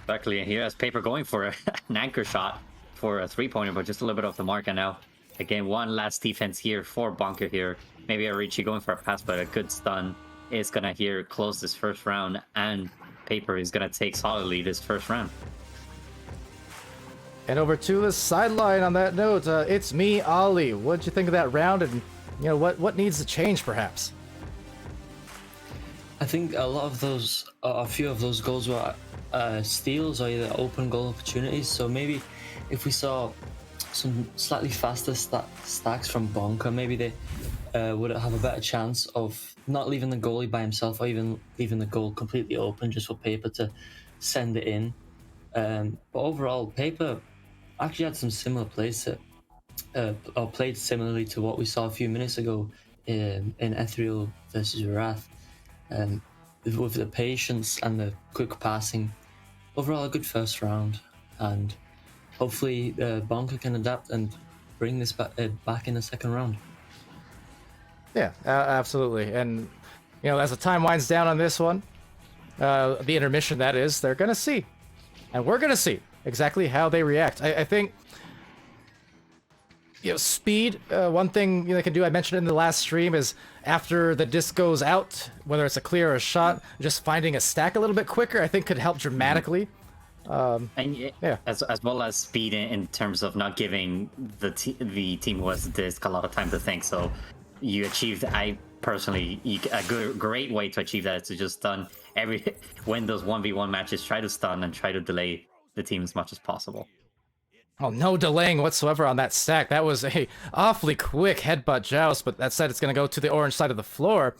Exactly, and here as Paper going for an anchor shot for a 3-pointer, but just a little bit off the mark. And now again, one last defense here for Bonker here. Maybe a Richie going for a pass, but a good stun is gonna here close this first round, and Paper is gonna take solidly this first round. And over to the sideline on that note, it's me, Ollie. What'd you think of that round, and you know what needs to change perhaps? I think a few of those goals were steals or either open goal opportunities. So maybe if we saw some slightly faster stacks from Bonker, maybe they would have a better chance of not leaving the goalie by himself, or even leaving the goal completely open just for Paper to send it in. But overall, Paper actually had some similar plays or played similarly to what we saw a few minutes ago in Ethereal versus Wrath. With the patience and the quick passing, overall a good first round, and hopefully Bonker can adapt and bring this back in the second round. Yeah, absolutely. And you know, as the time winds down on this one, the intermission that is, they're gonna see, and we're gonna see exactly how they react. I think, you know, speed, one thing they can do, I mentioned in the last stream, is after the disc goes out, whether it's a clear or a shot, just finding a stack a little bit quicker, I think could help dramatically. And yeah, as well as speed in terms of not giving the team who has the disc a lot of time to think. So you achieved, a great way to achieve that is to just stun when those 1v1 matches, try to stun and try to delay the team as much as possible. Oh, no delaying whatsoever on that stack. That was a awfully quick headbutt joust, but that said, it's going to go to the orange side of the floor.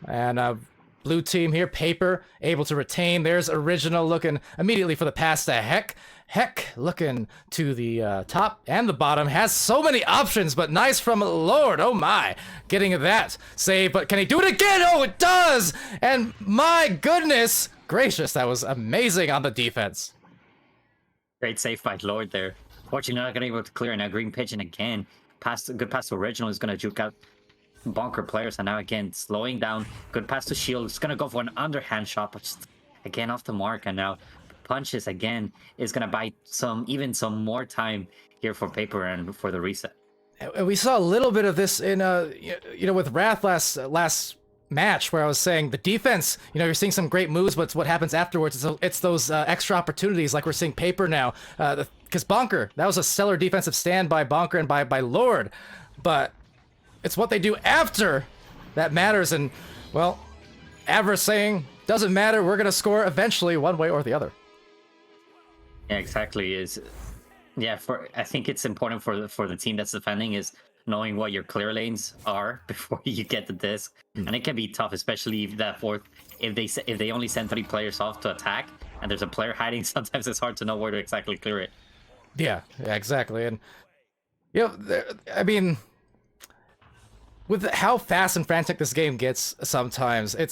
And blue team here, Paper, able to retain. There's Original looking immediately for the pass to Heck. Heck looking to the top and the bottom. Has so many options, but nice from Lord. Oh my. Getting that save, but can he do it again? Oh, it does! And my goodness gracious, that was amazing on the defense. Great save by Lord there. Fortunately, not going to be able to clear. Now Green Pigeon again. Good pass to Original is going to juke out Bonker players. And now again, slowing down. Good pass to Shield. It's going to go for an underhand shot, but just again off the mark. And now punches again is going to buy some more time here for Paper and for the reset. We saw a little bit of this in you know, with Wrath last match, where I was saying the defense, you know, you're seeing some great moves, but it's what happens afterwards. It's those extra opportunities, like we're seeing Paper now. Because Bonker, that was a stellar defensive stand by Bonker and by Lord, but it's what they do after that matters. And well, Avra saying doesn't matter, we're gonna score eventually, one way or the other. Yeah, exactly. I think it's important for the team that's defending is knowing what your clear lanes are before you get the disc, and it can be tough, especially if they only send 3 players off to attack and there's a player hiding. Sometimes it's hard to know where to exactly clear it. Yeah, exactly. And you know, I mean, with how fast and frantic this game gets, sometimes I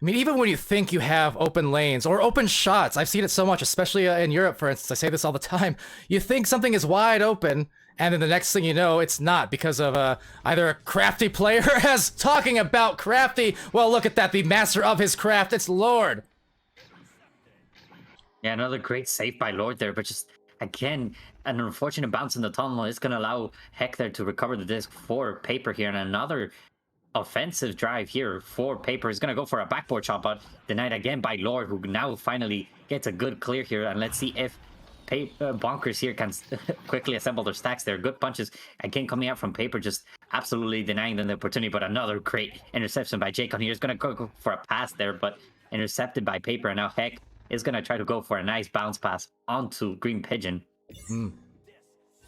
mean, even when you think you have open lanes or open shots, I've seen it so much, especially in Europe, for instance. I say this all the time. You think something is wide open, and then the next thing you know, it's not, because of either a crafty player as talking about crafty. Well, look at that, the master of his craft. It's Lord. Yeah, another great save by Lord there, but just again, an unfortunate bounce in the tunnel is going to allow Heck there to recover the disc for Paper here, and another offensive drive here for Paper is going to go for a backboard shot, but denied again by Lord, who now finally gets a good clear here. And let's see if Bonkers here can quickly assemble their stacks there. Good punches again coming out from Paper, just absolutely denying them the opportunity. But another great interception by Jake on here is going to go for a pass there, but intercepted by Paper, and now Heck is gonna try to go for a nice bounce pass onto Green Pigeon.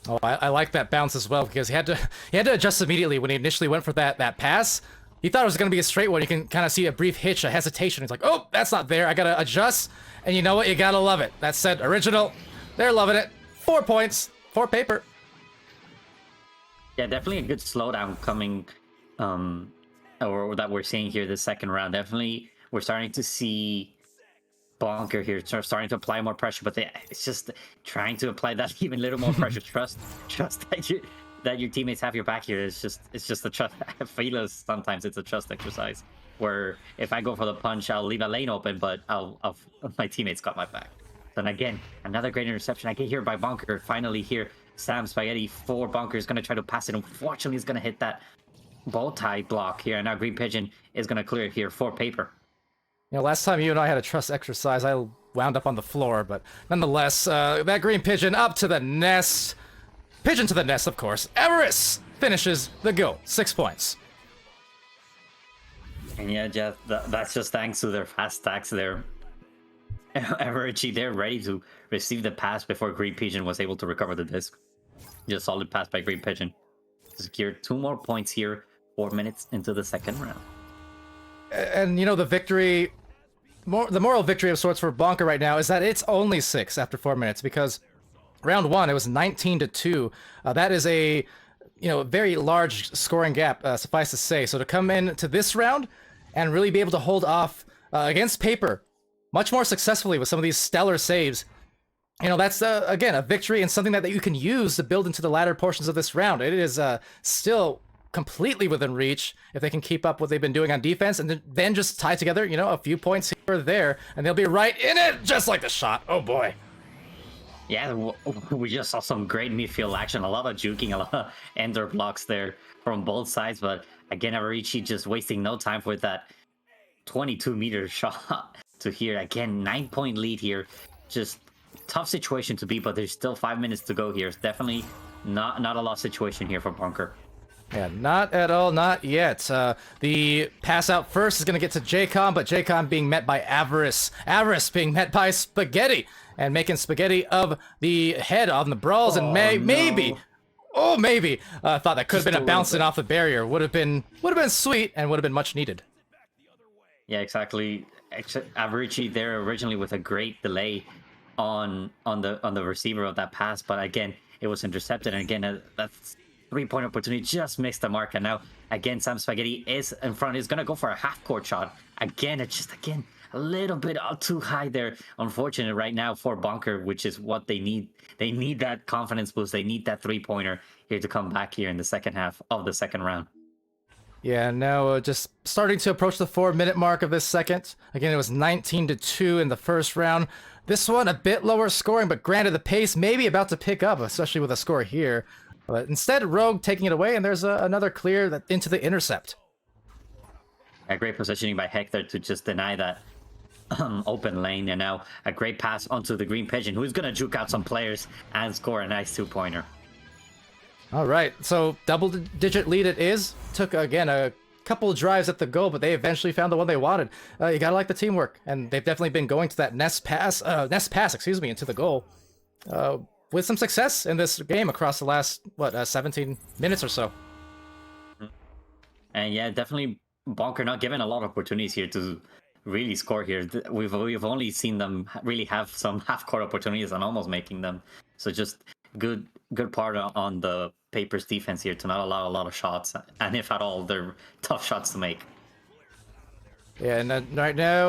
Oh, I like that bounce as well, because he had to adjust immediately when he initially went for that pass. He thought it was going to be a straight one. You can kind of see a brief hitch, a hesitation. He's like, oh, that's not there. I got to adjust. And you know what? You got to love it. That said, original. They're loving it. 4 points for Paper. Yeah, definitely a good slowdown coming, or that we're seeing here this second round. Definitely, we're starting to see Bonker here starting to apply more pressure, but it's just trying to apply that even little more pressure. Trust that your teammates have your back here. It's just a trust. I feel as sometimes it's a trust exercise where if I go for the punch, I'll leave a lane open, but my teammates got my back. Then again, another great interception. I get here by Bonker. Finally here, Sam Spaghetti for Bonker is going to try to pass it. Unfortunately, he's going to hit that bow tie block here. And now Green Pigeon is going to clear it here for Paper. You know, last time you and I had a trust exercise, I wound up on the floor, but nonetheless, that Green Pigeon up to the nest. Pigeon to the nest, of course. Everest finishes the goal. 6 points. And yeah, Jeff, that's just thanks to their fast stacks there. Everett, they're ready to receive the pass before Green Pigeon was able to recover the disc. Just solid pass by Green Pigeon. Secured 2 more points here, 4 minutes into the second round. And you know, the victory, the moral victory of sorts for Bonker right now is that it's only 6 after 4 minutes, because round 1 it was 19-2. That is a very large scoring gap, suffice to say. So to come into this round and really be able to hold off against Paper much more successfully with some of these stellar saves, that's again a victory and something that you can use to build into the latter portions of this round. It is still completely within reach if they can keep up what they've been doing on defense, and then just tie together, a few points here or there, and they'll be right in it, just like the shot. Oh boy. Yeah, we just saw some great midfield action, a lot of juking, a lot of ender blocks there from both sides, but again, Averici just wasting no time with that 22-meter shot to here. Again, 9-point lead here. Just tough situation to beat, but there's still 5 minutes to go here. It's definitely not a lost situation here for Bonker. Yeah, not at all, not yet. The pass out first is going to get to Jaycon, but Jaycon being met by Avarice. Avarice being met by Spaghetti, and making Spaghetti of the head on the brawls, and maybe thought that could have been a bouncing off the barrier. Would have been sweet, and would have been much needed. Yeah, exactly. Averici there originally with a great delay on the receiver of that pass, but again, it was intercepted, and again, that's 3-point opportunity, just missed the mark, and now again Sam Spaghetti is in front. He's gonna go for a half-court shot. Again, it's just a little bit too high there. Unfortunate right now for Bonker, which is what they need. They need that confidence boost. They need that 3-pointer here to come back here in the second half of the second round. Yeah, now just starting to approach the 4-minute mark of this second. Again, it was 19-2 in the first round. This one a bit lower scoring, but granted the pace may be about to pick up, especially with a score here. But instead, Rogue taking it away, and there's another clear into the intercept. A great positioning by Hector to just deny that open lane, and now a great pass onto the Green Pigeon, who's going to juke out some players and score a nice 2-pointer. All right, so double-digit lead it is. Took, again, a couple of drives at the goal, but they eventually found the one they wanted. You got to like the teamwork, and they've definitely been going to that nest pass, into the goal. With some success in this game across the last 17 minutes or so. And yeah, definitely Bonker not given a lot of opportunities here to really score here. We've only seen them really have some half-court opportunities and almost making them. So just good part on the Papers defense here to not allow a lot of shots, and if at all, they're tough shots to make. Yeah, and right now,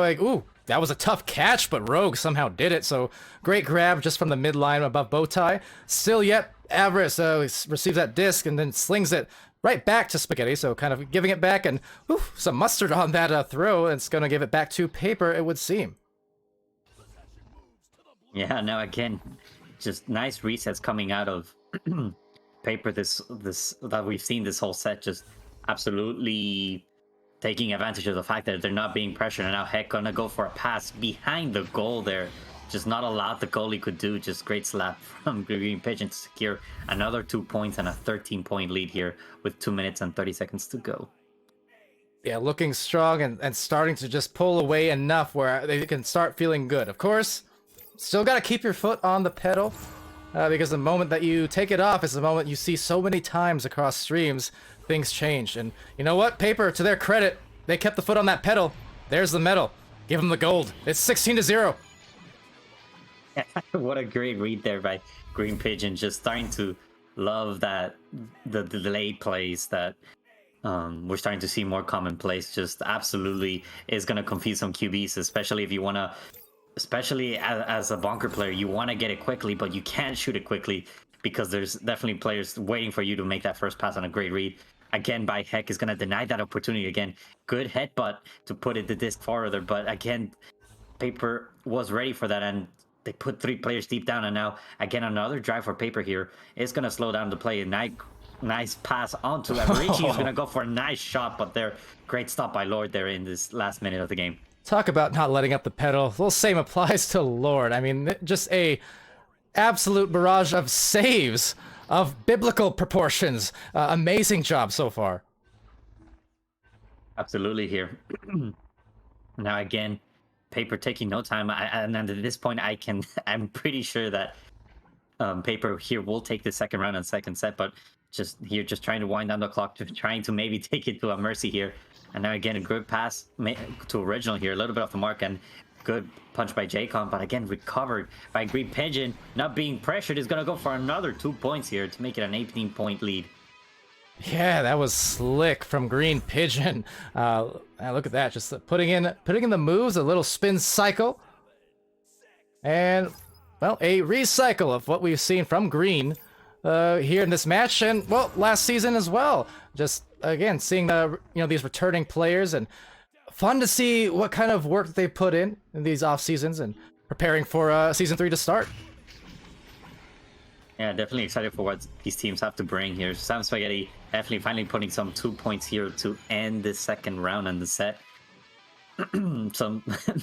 that was a tough catch, but Rogue somehow did it. So great grab just from the midline above Bowtie. Still yet, Avarice receives that disc and then slings it right back to Spaghetti. So kind of giving it back, and some mustard on that throw. And it's going to give it back to Paper, it would seem. Yeah, now again, just nice resets coming out of Paper. This that we've seen this whole set, just absolutely taking advantage of the fact that they're not being pressured, and now Heck gonna go for a pass behind the goal there. Just not a lot the goalie could do. Just great slap from Green Pigeon to secure another 2 points and a 13-point lead here with 2 minutes and 30 seconds to go. yeah, looking strong and starting to just pull away enough where they can start feeling good. Of course, still got to keep your foot on the pedal, because the moment that you take it off is the moment you see so many times across streams things change. And you know what? Paper, to their credit, they kept the foot on that pedal. There's the medal. Give them the gold. It's 16-0. What a great read there by Green Pigeon. Just starting to love that the delayed plays that we're starting to see more commonplace. Just absolutely is going to confuse some QBs, especially if you want to, especially as a bonker player, you want to get it quickly, but you can't shoot it quickly because there's definitely players waiting for you to make that first pass on a great read. Again, by Heck is going to deny that opportunity again. Good headbutt to put it the disc farther, but again, Paper was ready for that, and they put 3 players deep down, and now again another drive for Paper here is going to slow down the play. A nice pass onto Averici, who's going to go for a nice shot, but there, great stop by Lord there in this last minute of the game. Talk about not letting up the pedal. The same applies to Lord. I mean, just a absolute barrage of saves of biblical proportions. Amazing job so far. Absolutely here. Now again, Paper taking no time, and at this point, I'm pretty sure that Paper here will take the second round and second set, but just trying to wind down the clock, trying to maybe take it to a mercy here. And now again, a good pass to Original here, a little bit off the mark, and good punch by Jaycon, but again recovered by Green Pigeon. Not being pressured, is going to go for another 2 points here to make it an 18-point lead. Yeah, that was slick from Green Pigeon. Look at that, just putting in the moves, a little spin cycle, and well, a recycle of what we've seen from Green here in this match, and well, last season as well. Just again seeing these returning players, and fun to see what kind of work they put in these off seasons and preparing for season 3 to start. Yeah, definitely excited for what these teams have to bring here. Sam Spaghetti definitely finally putting some 2 points here to end the second round and the set.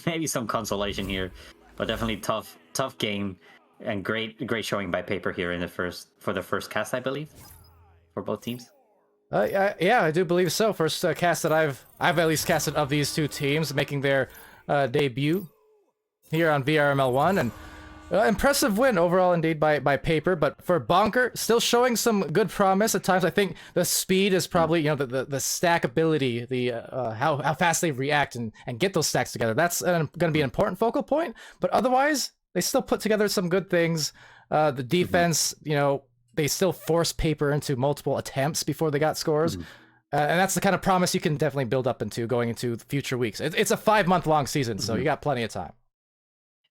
Maybe some consolation here, but definitely tough game, and great showing by Paper here in the first cast, I believe, for both teams. Yeah, I do believe so. First cast that I've at least casted of these 2 teams making their debut here on VRML 1, and impressive win overall indeed by Paper. But for Bonker, still showing some good promise at times. I think the speed is probably, the stack ability, the how fast they react and get those stacks together. That's going to be an important focal point. But otherwise, they still put together some good things. The defense, they still force Paper into multiple attempts before they got scores. And that's the kind of promise you can definitely build up into going into future weeks. It's a 5-month-long season, so you got plenty of time.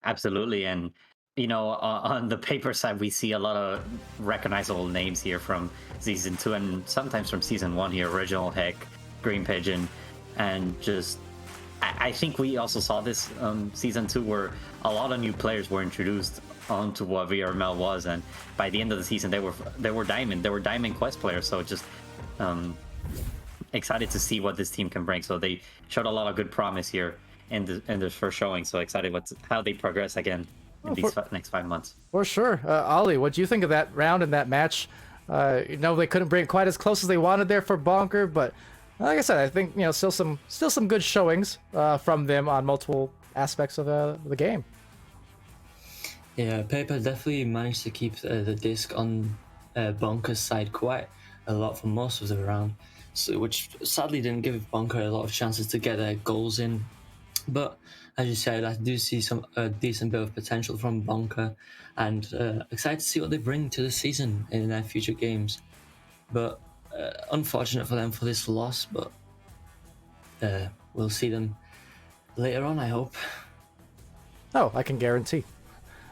Absolutely. And, on the Paper side, we see a lot of recognizable names here from Season 2 and sometimes from Season 1 here. Original, Heck, Green Pigeon, and just... I think we also saw this Season 2 where a lot of new players were introduced onto what VRML was, and by the end of the season they were Diamond Quest players. So just excited to see what this team can bring. So they showed a lot of good promise here in their first showing. So excited how they progress again in these next 5 months. For sure. Ollie, what do you think of that round and that match? They couldn't bring it quite as close as they wanted there for Bonker, but like I said, I think still some good showings from them on multiple aspects of the game. Yeah, Paper definitely managed to keep the disc on Bonker's side quite a lot for most of the round, which sadly didn't give Bonker a lot of chances to get their goals in. But as you said, I do see a decent bit of potential from Bonker, and excited to see what they bring to the season in their future games. But unfortunate for them for this loss, but we'll see them later on, I hope. Oh, I can guarantee.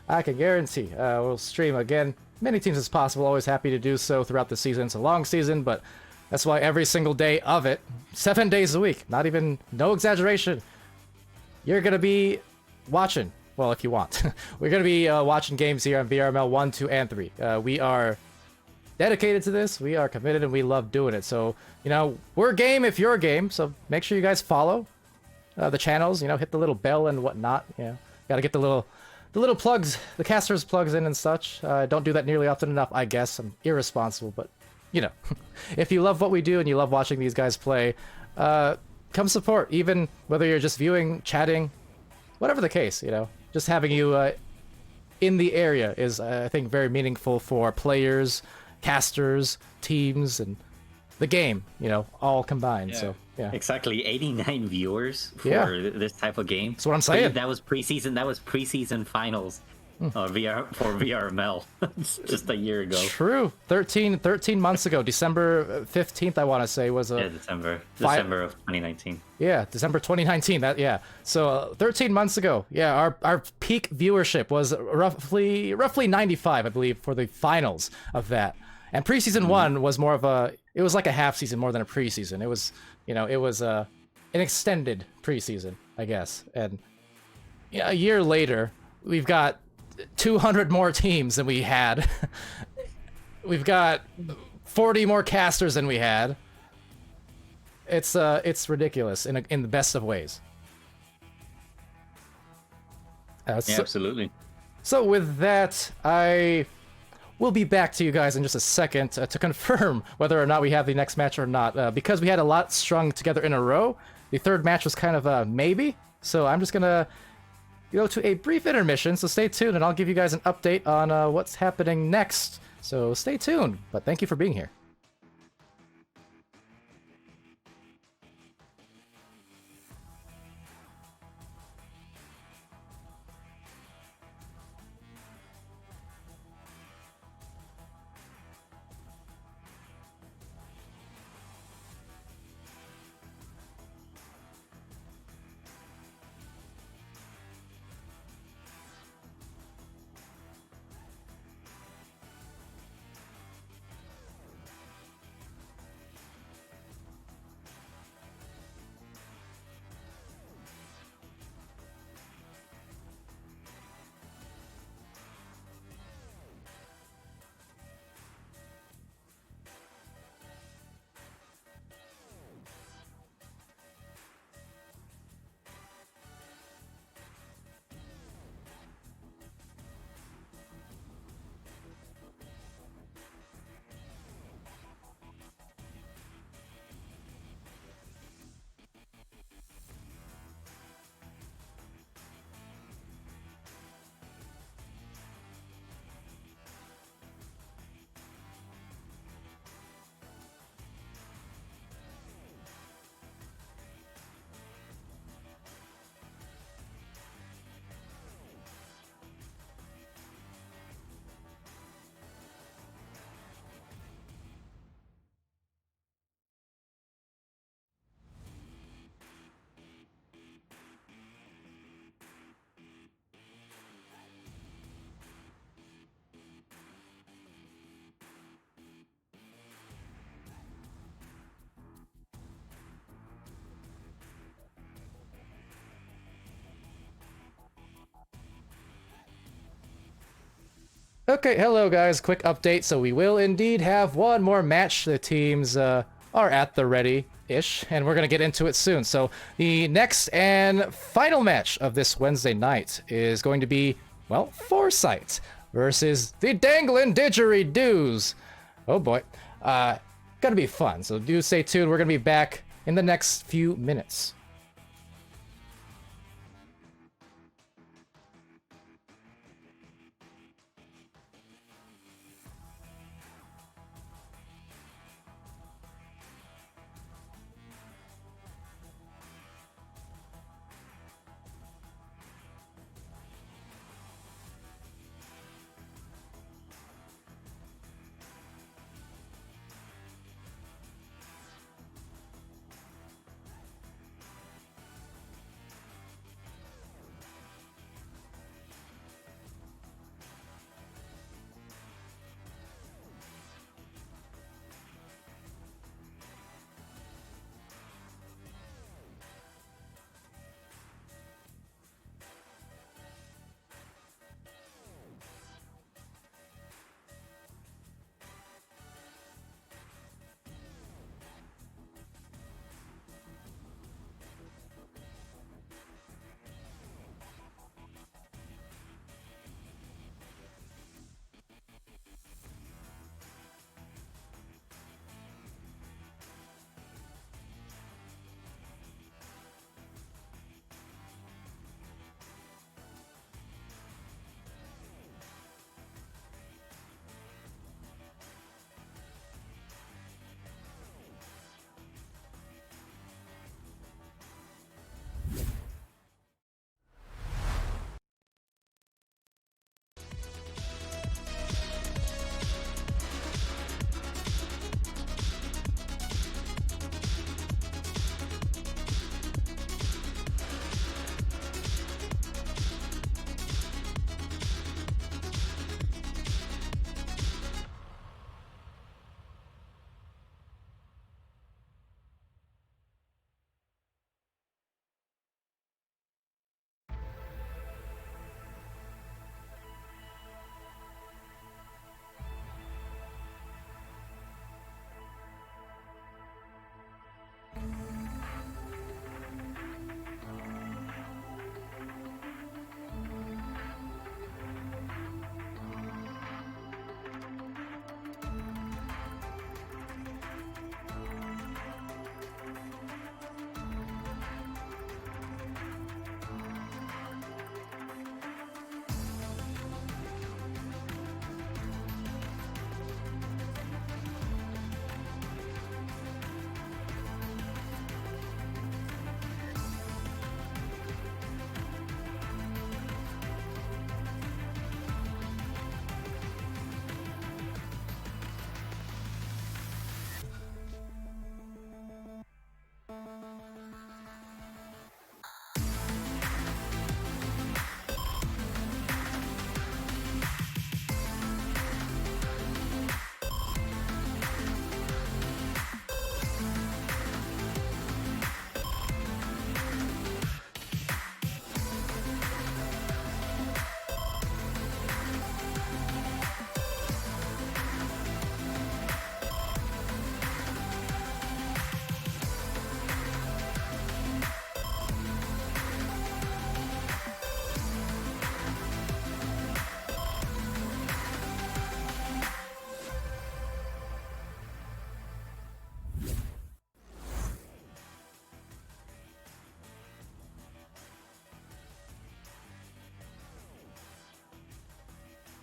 We'll stream again many teams as possible. Always happy to do so throughout the season. It's a long season, but that's why every single day of it, 7 days a week, no exaggeration, you're going to be watching. Well, if you want. We're going to be watching games here on VRML 1, 2, and 3. We are dedicated to this. We are committed, and we love doing it. So, we're game if you're game. So make sure you guys follow the channels, hit the little bell and whatnot. Got to get the little plugs, the casters plugs in and such. Don't do that nearly often enough, I guess. I'm irresponsible, but if you love what we do and you love watching these guys play, come support, even whether you're just viewing, chatting, whatever the case, you know. Just having you in the area is, I think, very meaningful for players, casters, teams, and the game, you know, all combined. So, yeah. Exactly, 89 viewers for this type of game. That's what I'm saying. That was preseason. That was preseason finals. VRML just a year ago. True. 13 months ago, December 15th, I want to say, was December of 2019. Yeah, December 2019. So 13 months ago. Yeah, our peak viewership was roughly 95, I believe, for the finals of that. And preseason 1 was more of it was like a half season more than a preseason. It was, you know, an extended preseason, I guess. And a year later, we've got 200 more teams than we had. We've got 40 more casters than we had. It's ridiculous in the best of ways. Absolutely. So with that, I will be back to you guys in just a second to confirm whether or not we have the next match or not. Because we had a lot strung together in a row, the third match was kind of a maybe. So I'm just gonna go to a brief intermission, so stay tuned and I'll give you guys an update on what's happening next. So stay tuned, but thank you for being here. Okay, hello guys, quick update. So we will indeed have one more match. The teams are at the ready-ish, and we're going to get into it soon. So the next and final match of this Wednesday night is going to be, well, Foresight versus the Danglin' Didgeridoos. Oh boy, gonna be fun. So do stay tuned. We're gonna be back in the next few minutes.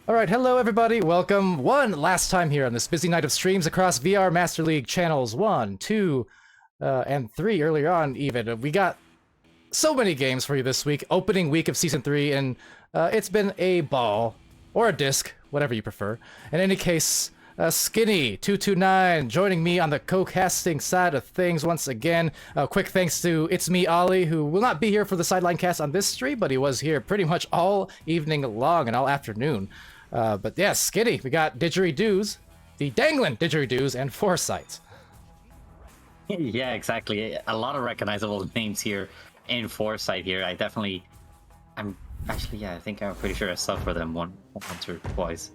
All right, hello everybody. Welcome one last time here on this busy night of streams across VR Master League channels 1, 2, and 3 earlier on even. We got so many games for you this week, opening week of Season 3, and it's been a ball, or a disc, whatever you prefer. In any case, Skinny229 joining me on the co-casting side of things once again. Quick thanks to It's Me, Ollie, who will not be here for the sideline cast on this stream, but he was here pretty much all evening long and all afternoon. But yeah, Skinny, we got Didgeridoos, the dangling Didgeridoos, and Foresight. Yeah, exactly. A lot of recognizable names here in Foresight here. I think I'm pretty sure I subbed for them once or twice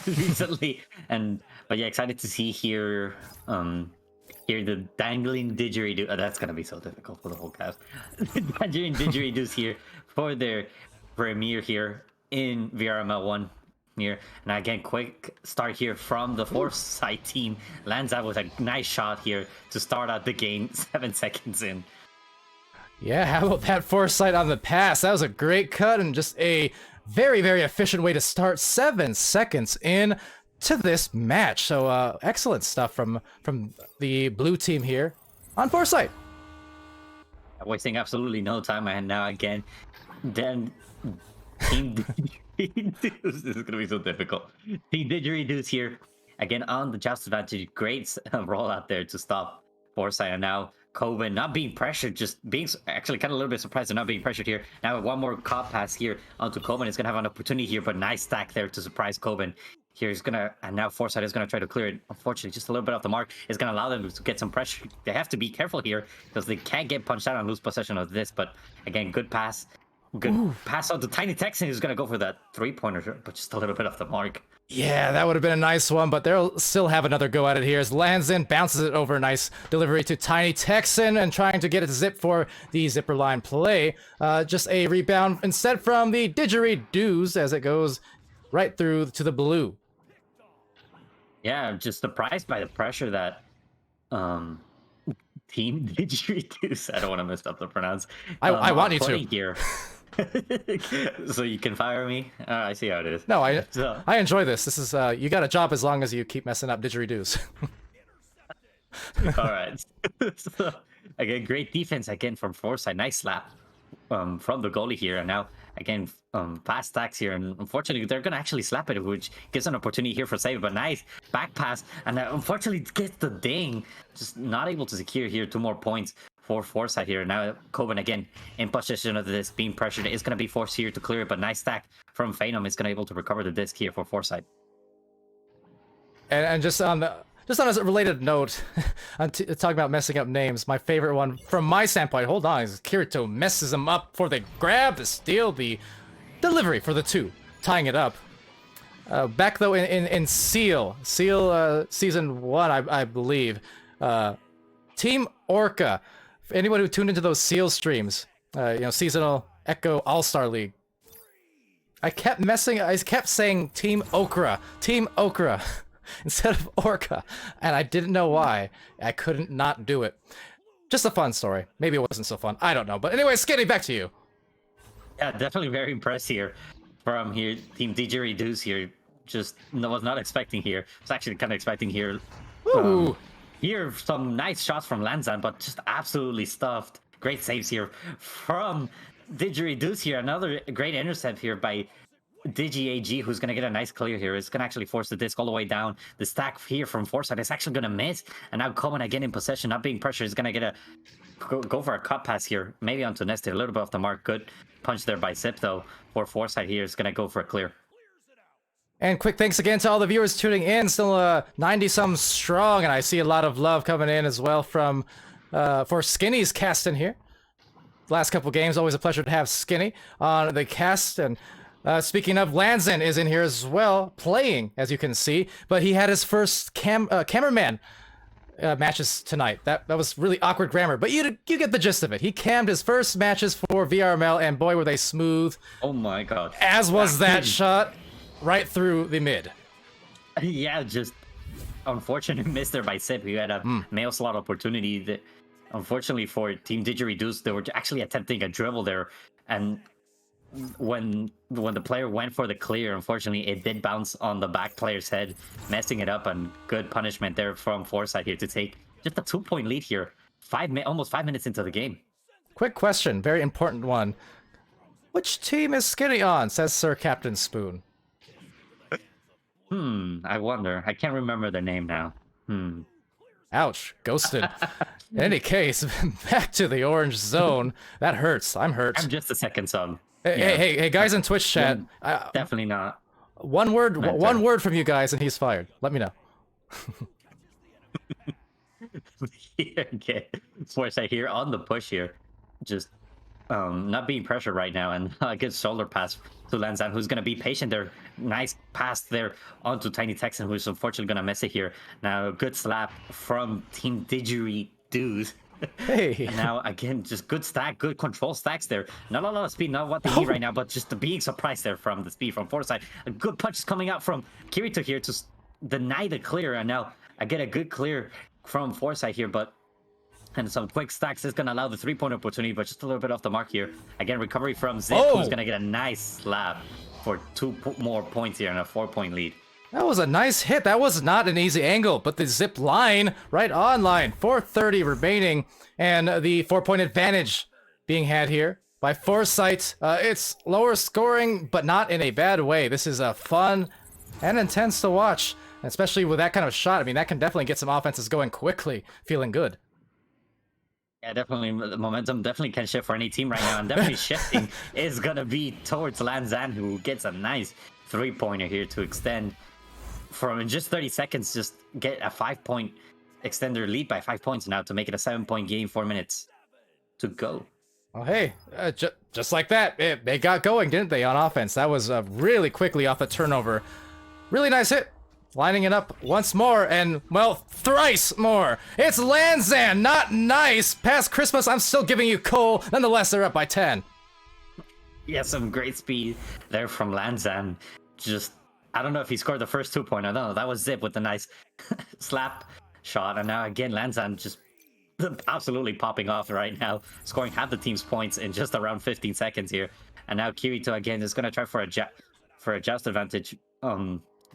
recently. But yeah, excited to see here the dangling Didgeridoo. Oh, that's gonna be so difficult for the whole cast. Dangling Didgeridoos here for their premiere here in VRML 1 here. And again, quick start here from the Foresight team. Lands out with a nice shot here to start out the game 7 seconds in. Yeah, how about that Foresight on the pass? That was a great cut and just a very, very efficient way to start 7 seconds in to this match. So excellent stuff from the blue team here on Foresight. Wasting absolutely no time, and now again, then Team Didgeridoos. This is gonna be so difficult. Team Didgeridoos here again on the just advantage. Great rollout there to stop Foresight, and now Coben not being pressured, just being actually kind of a little bit surprised they're not being pressured here. Now one more cop pass here onto Coben is gonna have an opportunity here, but nice stack there to surprise Coben. Here he's gonna, and now Foresight is gonna try to clear it. Unfortunately, just a little bit off the mark is gonna allow them to get some pressure. They have to be careful here because they can't get punched out and lose possession of this. But again, good pass. Good pass on to Tiny Texan, who's gonna go for that 3-pointer, but just a little bit off the mark. Yeah, that would have been a nice one, but they'll still have another go at it here as lands in, bounces it over. Nice delivery to Tiny Texan and trying to get it to zip for the zipper line play. Just a rebound instead from the Didgeridoos as it goes right through to the blue. Yeah, I'm just surprised by the pressure that Team Didgeridoos, I don't want to mess up the pronounce. I want you to. Here. So you can fire me? I see how it is. No, I enjoy this. This is you got a job as long as you keep messing up Didgeridoos. All right. So, again, great defense again from Foresight. Nice slap from the goalie here, and now again fast stacks here, and unfortunately they're gonna actually slap it, which gives an opportunity here for save. But nice back pass, and unfortunately gets the ding. Just not able to secure here 2 more points for Foresight here. Now Coben again in possession of this, being pressured, is going to be forced here to clear it, but nice stack from Phenom is going to be able to recover the disc here for Foresight. And just on a related note, talking about messing up names, my favorite one from my standpoint, hold on, is Kirito messes them up before they grab the steal, the delivery for the 2, tying it up. Back though in Seal Season 1, I believe, Team Orca, anyone who tuned into those Seal streams, seasonal Echo All-Star League, I kept saying Team Okra instead of Orca, and I didn't know why. I couldn't not do it. Just a fun story. Maybe it wasn't so fun. I don't know. But anyway, Skinny, back to you. Yeah, definitely very impressed here from here. Team Didgeridoos here. Just was not expecting here. Was actually kind of expecting here. Ooh. Here, some nice shots from Lanzan, but just absolutely stuffed. Great saves here from Didgeridoos here. Another great intercept here by DigiAG, who's going to get a nice clear here. It's going to actually force the disc all the way down. The stack here from Foresight is actually going to miss. And now Coben again in possession, not being pressured, is going to get go for a cut pass here. Maybe onto Nestor, a little bit off the mark. Good punch there by Zip, though, for Foresight here. Is going to go for a clear. And quick thanks again to all the viewers tuning in. Still 90-some strong, and I see a lot of love coming in as well from for Skinny's cast in here. Last couple games, always a pleasure to have Skinny on the cast. And speaking of, Lanzan is in here as well, playing, as you can see. But he had his first cameraman matches tonight. That was really awkward grammar, but you get the gist of it. He cammed his first matches for VRML, and boy, were they smooth. Oh my god. As was that shot. Right through the mid. Yeah, just unfortunate miss there by Sip. He had a mail slot opportunity that, unfortunately for Team Didgeridoos, they were actually attempting a dribble there, and when the player went for the clear, unfortunately, it did bounce on the back player's head, messing it up. And good punishment there from Foresight here to take just a 2-point lead here. Almost 5 minutes into the game. Quick question, very important one. Which team is Skinny on? Says Sir Captain Spoon. I wonder. I can't remember their name now. Ouch, ghosted. In any case, back to the orange zone. That hurts. I'm hurt. I'm just a second sub. Hey, guys in Twitch chat. Definitely not. One word from you guys, and he's fired. Let me know. Okay. Foresight here on the push here, just not being pressured right now, and a good shoulder pass to Lanzan, who's gonna be patient there. Nice pass there onto Tiny Texan, who's unfortunately gonna miss it here. Now, good slap from Team Didgeridoo. Hey. And now again, just good stack, good control stacks there. Not a lot of speed, not what they need right now, but just the being surprised there from the speed from Foresight. A good punch is coming out from Kirito here to deny the clear, and now I get a good clear from Foresight here, but and some quick stacks is going to allow the 3-point opportunity, but just a little bit off the mark here. Again, recovery from Zip, who's going to get a nice slap for 2 more points here and a 4-point lead. That was a nice hit. That was not an easy angle, but the zip line right on line. 4:30 remaining, and the 4-point advantage being had here by Foresight. It's lower scoring, but not in a bad way. This is fun and intense to watch, especially with that kind of shot. I mean, that can definitely get some offenses going quickly, feeling good. Yeah, definitely. The momentum definitely can shift for any team right now, and definitely shifting is going to be towards Lanzan, who gets a nice 3-pointer here to extend from in just 30 seconds, just get a 5-point extender lead by 5 points now to make it a 7-point game, 4 minutes to go. Oh, hey, just like that, they got going, didn't they, on offense? That was really quickly off a turnover. Really nice hit. Lining it up once more, and, well, thrice more. It's Lanzan, not nice. Past Christmas, I'm still giving you coal. Nonetheless, they're up by 10. Yeah, some great speed there from Lanzan. Just, I don't know if he scored the first 2-pointer. No, that was Zip with a nice slap shot. And now, again, Lanzan just absolutely popping off right now, scoring half the team's points in just around 15 seconds here. And now Kirito, again, is going to try for a joust advantage.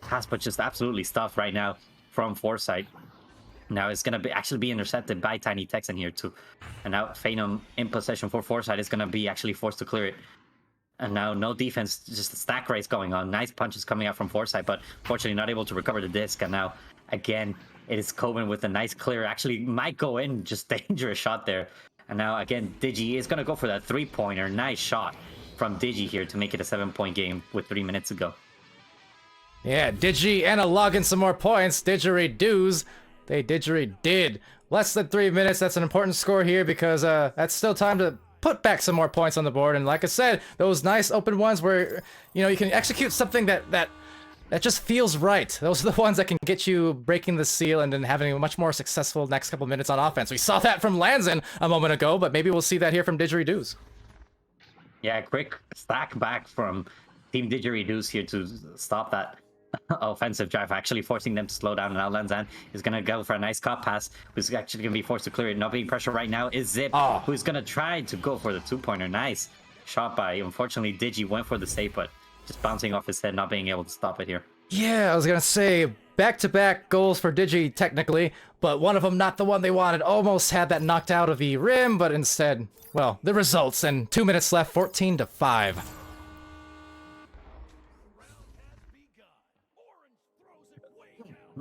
Pass, but just absolutely stuffed right now from Foresight. Now it's going to actually be intercepted by Tiny Texan here too. And now Phenom in possession for Foresight is going to be actually forced to clear it. And now no defense, just a stack race going on. Nice punches coming out from Foresight, but fortunately not able to recover the disc. And now, again, it is Coben with a nice clear. Actually might go in, just dangerous shot there. And now, again, Digi is going to go for that 3-pointer. Nice shot from Digi here to make it a 7-point game with 3 minutes to go. Yeah, Digi analoging some more points. Didgeridoos. They did. Less than 3 minutes. That's an important score here because that's still time to put back some more points on the board. And like I said, those nice open ones where, you know, you can execute something that just feels right. Those are the ones that can get you breaking the seal and then having a much more successful next couple minutes on offense. We saw that from Lanzan a moment ago, but maybe we'll see that here from Didgeridoos. Yeah, quick stack back from Team Didgeridoos here to stop that offensive drive, actually forcing them to slow down. And now Lanzan is going to go for a nice cut pass, who's actually going to be forced to clear it. Not being pressured right now is Zip, who's going to try to go for the 2-pointer. Nice shot by, unfortunately, Digi went for the save, but just bouncing off his head, not being able to stop it here. Yeah, I was going to say, back-to-back goals for Digi, technically, but one of them not the one they wanted. Almost had that knocked out of the rim, but instead, well, the results, and 2 minutes left, 14-5.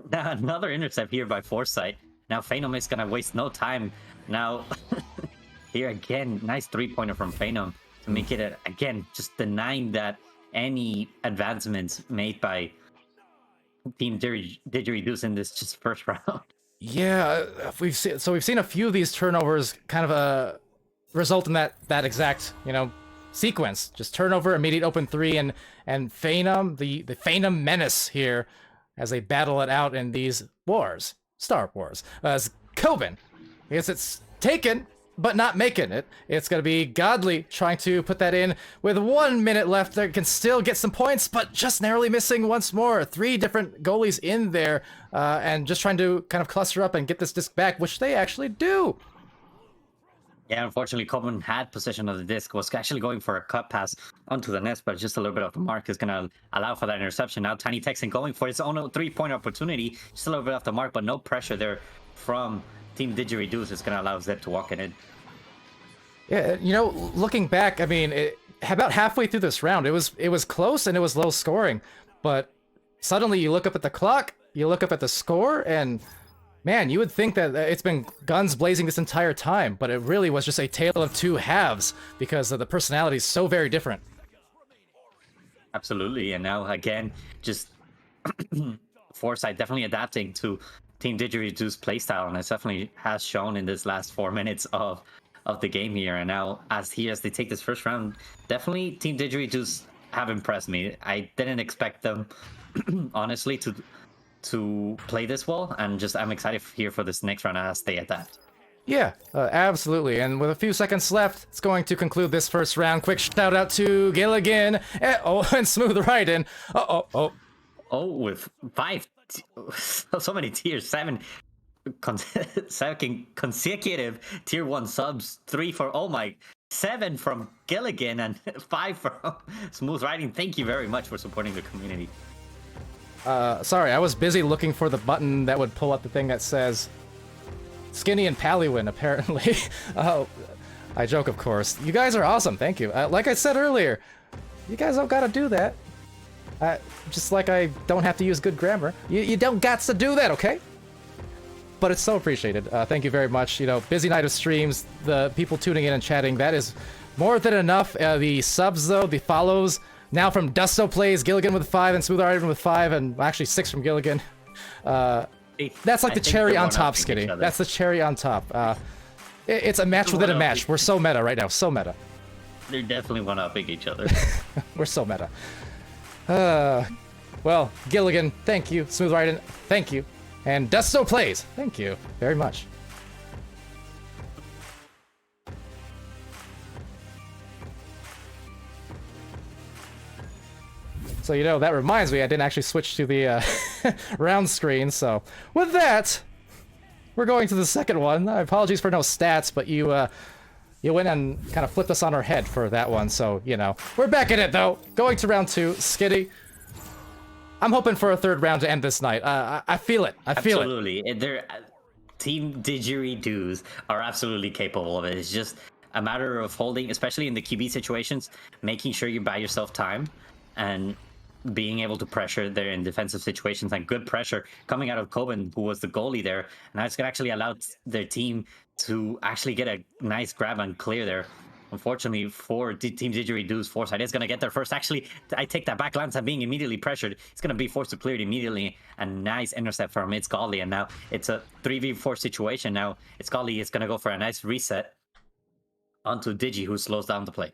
Now another intercept here by Foresight. Now Phenom is gonna waste no time. Now here again, nice 3-pointer from Phenom to make it again just denying that any advancements made by Team Didgeridoos in this just first round. Yeah, we've seen a few of these turnovers kind of result in that exact, you know, sequence. Just turnover, immediate open 3, and Phenom, the Phenom menace here, as they battle it out in these wars, Star Wars. As Coben, I guess it's taken, but not making it. It's going to be Godly trying to put that in with 1 minute left. They can still get some points, but just narrowly missing once more. 3 different goalies in there, and just trying to kind of cluster up and get this disc back, which they actually do. Yeah, unfortunately, Coleman had possession of the disc, was actually going for a cut pass onto the nest, but just a little bit off the mark is going to allow for that interception. Now, Tiny Texan going for his own 3-point opportunity, just a little bit off the mark, but no pressure there from Team Didgeridoo's is going to allow Zip to walk it in. Yeah, you know, looking back, I mean, about halfway through this round, it was close and it was low scoring, but suddenly you look up at the clock, you look up at the score, and man, you would think that it's been guns blazing this entire time, but it really was just a tale of two halves because the personality is so very different. Absolutely, and now again, just Foresight definitely adapting to Team Didgeridoo's playstyle, and it definitely has shown in this last 4 minutes of the game here. And now, as they take this first round, definitely Team Didgeridoos have impressed me. I didn't expect them, honestly, to play this well, and just I'm excited here for this next round as they adapt. Yeah, absolutely. And with a few seconds left, it's going to conclude this first round. Quick shout out to Gilligan. And Smooth right in. Oh, with so many tiers, 7 consecutive tier 1 subs, 3 for 7 from Gilligan and 5 from Smooth Riding. Thank you very much for supporting the community. Sorry, I was busy looking for the button that would pull up the thing that says Skinny and Pally win, apparently. Oh, I joke, of course. You guys are awesome, thank you. Like I said earlier, you guys don't gotta do that. Just like I don't have to use good grammar. You don't gots to do that, okay? But it's so appreciated. Thank you very much. You know, busy night of streams, the people tuning in and chatting, that is more than enough. The subs, though, the follows, now from Dusto Plays, Gilligan with 5, and Smooth Riding with 5, and actually 6 from Gilligan. That's like the cherry on top, Skinny. That's the cherry on top. It's a match within a match. We're so meta right now, so meta. They're definitely one-upping each other. We're so meta. Well, Gilligan, thank you. Smooth Riding, thank you. And Dusto Plays, thank you very much. So, you know, that reminds me, I didn't actually switch to the round screen, so with that, we're going to the second one. Apologies for no stats, but you went and kind of flipped us on our head for that one, so, you know. We're back in it, though. Going to round 2, Skitty. I'm hoping for a third round to end this night. I feel it. I feel it. Absolutely. They're, Team Didgeridoos are absolutely capable of it. It's just a matter of holding, especially in the QB situations, making sure you buy yourself time and being able to pressure there in defensive situations, and good pressure coming out of Coben, who was the goalie there. And that's going to actually allow their team to actually get a nice grab and clear there. Unfortunately for Team Didgeridoo's, Foresight is going to get there first. Actually, I take that back. Lance being immediately pressured. It's going to be forced to clear it immediately. A nice intercept from It's Golly, and now it's a 3v4 situation. Now It's Golly is going to go for a nice reset onto Digi, who slows down the play.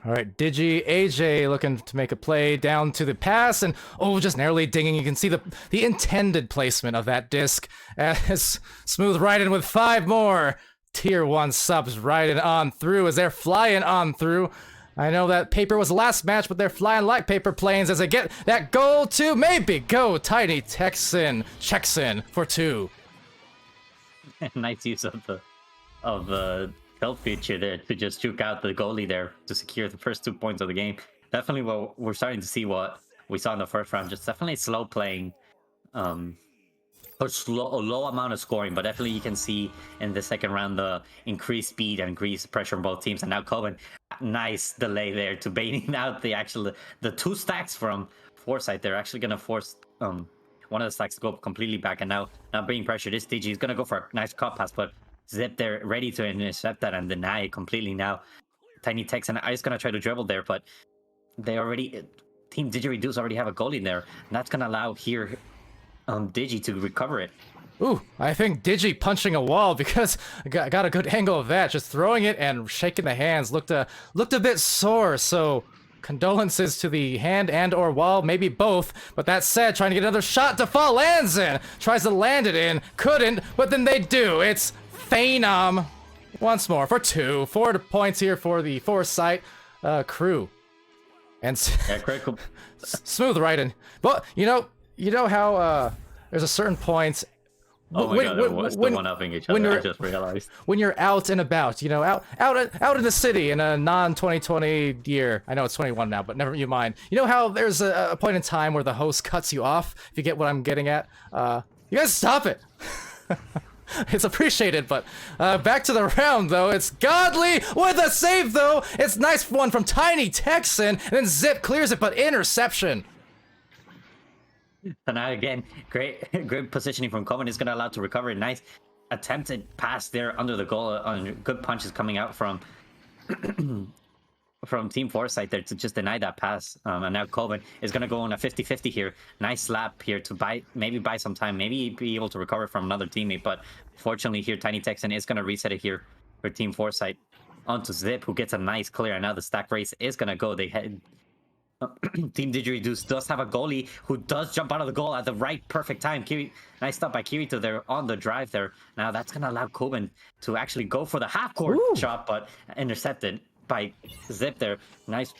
All right, Digi, AJ looking to make a play down to the pass, and just narrowly dinging. You can see the intended placement of that disc as Smooth Riding with 5 more tier 1 subs riding on through as they're flying on through. I know that paper was the last match, but they're flying like paper planes as they get that goal to maybe go. Tiny Texan checks in for 2. Nice use of the belt feature there to just juke out the goalie there to secure the first 2 points of the game. Definitely what we're starting to see what we saw in the first round, just definitely slow playing, or a low amount of scoring, but definitely you can see in the second round the increased speed and increased pressure on both teams. And now Coben, nice delay there to baiting out the 2 stacks from Foresight. They're actually going to force one of the stacks to go completely back, and now being pressured, this Digi is going to go for a nice cut pass, but Zip there ready to intercept that and deny it completely. Now Tiny Texan is going to try to dribble there, but Team Didgeridoos already have a goalie there, and that's going to allow here Digi to recover it. Ooh, I think Digi punching a wall because I got a good angle of that. Just throwing it and shaking the hands looked a bit sore, so condolences to the hand and or wall, maybe both. But that said, trying to get another shot to fall, lands in, tries to land it in, couldn't, but then they do. It's Phenom once more for 2. 4 points here for the Foresight crew. And yeah, critical. Smooth Riding. But you know how there's a certain point Oh my god, that was the one-upping each other, I just realized. When you're out and about, you know, out in the city in a non-2020 year. I know it's 21 now, but never you mind. You know how there's a point in time where the host cuts you off, if you get what I'm getting at? You guys stop it! It's appreciated, but back to the round, though. It's Godly with a save, though! It's nice one from Tiny Texan, and then Zip clears it, but interception. So now again, great positioning from Coleman is going to allow to recover. Nice attempted pass there under the goal. On good punches coming out from from Team Foresight there to just deny that pass. And now Coleman is going to go on a 50-50 here. Nice slap here to maybe buy some time, maybe be able to recover from another teammate. But fortunately here, Tiny Texan is going to reset it here for Team Foresight onto Zip, who gets a nice clear. And now the stack race is going to go. They head. Team Didgeridoo does have a goalie who does jump out of the goal at the right perfect time. Nice stop by Kirito there on the drive there. Now that's going to allow Koban to actually go for the half-court shot, but intercepted by Zip there. Nice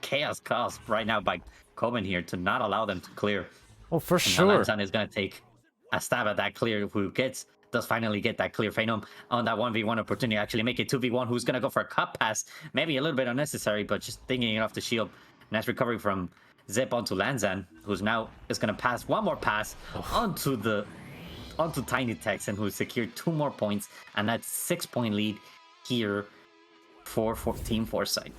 chaos caused right now by Koban here to not allow them to clear. Oh, for and sure. Lanzan is going to take a stab at that clear. Who does finally get that clear. Phenom on that 1v1 opportunity, actually make it 2v1. Who's going to go for a cut pass? Maybe a little bit unnecessary, but just thinking it off the shield. Nice recovery from Zip onto Lanzan, who's now is going to pass one more pass onto Tiny Texan, who secured 2 more points, and that's 6-point lead here for Team Foresight.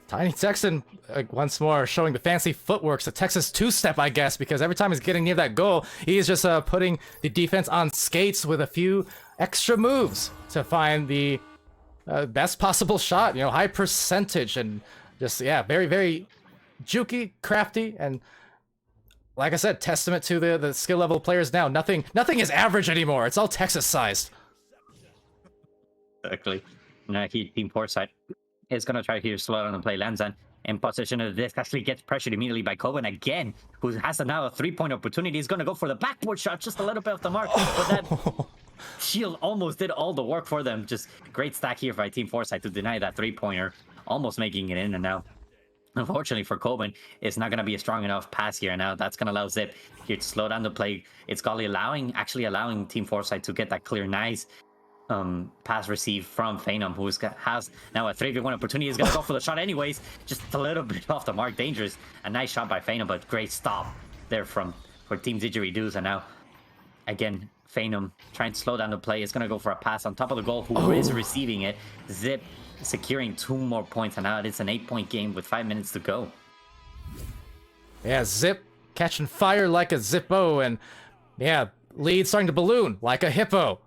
Tiny Texan, once more, showing the fancy footwork, the Texas two-step, I guess, because every time he's getting near that goal, he's just putting the defense on skates with a few extra moves to find the best possible shot. You know, high percentage and just, yeah, very, very jukey, crafty, and like I said, testament to the skill level of players now. Nothing is average anymore. It's all Texas-sized. Exactly. Now Team Foresight is going to try here slow down and play Lanzan in position of this. Actually gets pressured immediately by Koban again, who has now a 3-point opportunity. He's going to go for the backboard shot, just a little bit off the mark, but that shield almost did all the work for them. Just great stack here by Team Foresight to deny that 3-pointer, almost making it in. And now, unfortunately for Koban, it's not going to be a strong enough pass here. Now that's going to allow Zip here to slow down the play. It's Golly actually allowing Team Foresight to get that clear, nice pass received from Phenom, who has now a 3v1 opportunity. He's going to go for the shot anyways, just a little bit off the mark. Dangerous. A nice shot by Phenom, but great stop there for Team Didgeridoos. And now, again, Phenom trying to slow down the play. Is going to go for a pass on top of the goal, who is receiving it. Zip securing 2 more points, and now it's an 8-point game with 5 minutes to go. Yeah, Zip catching fire like a Zippo, and yeah, lead starting to balloon like a hippo.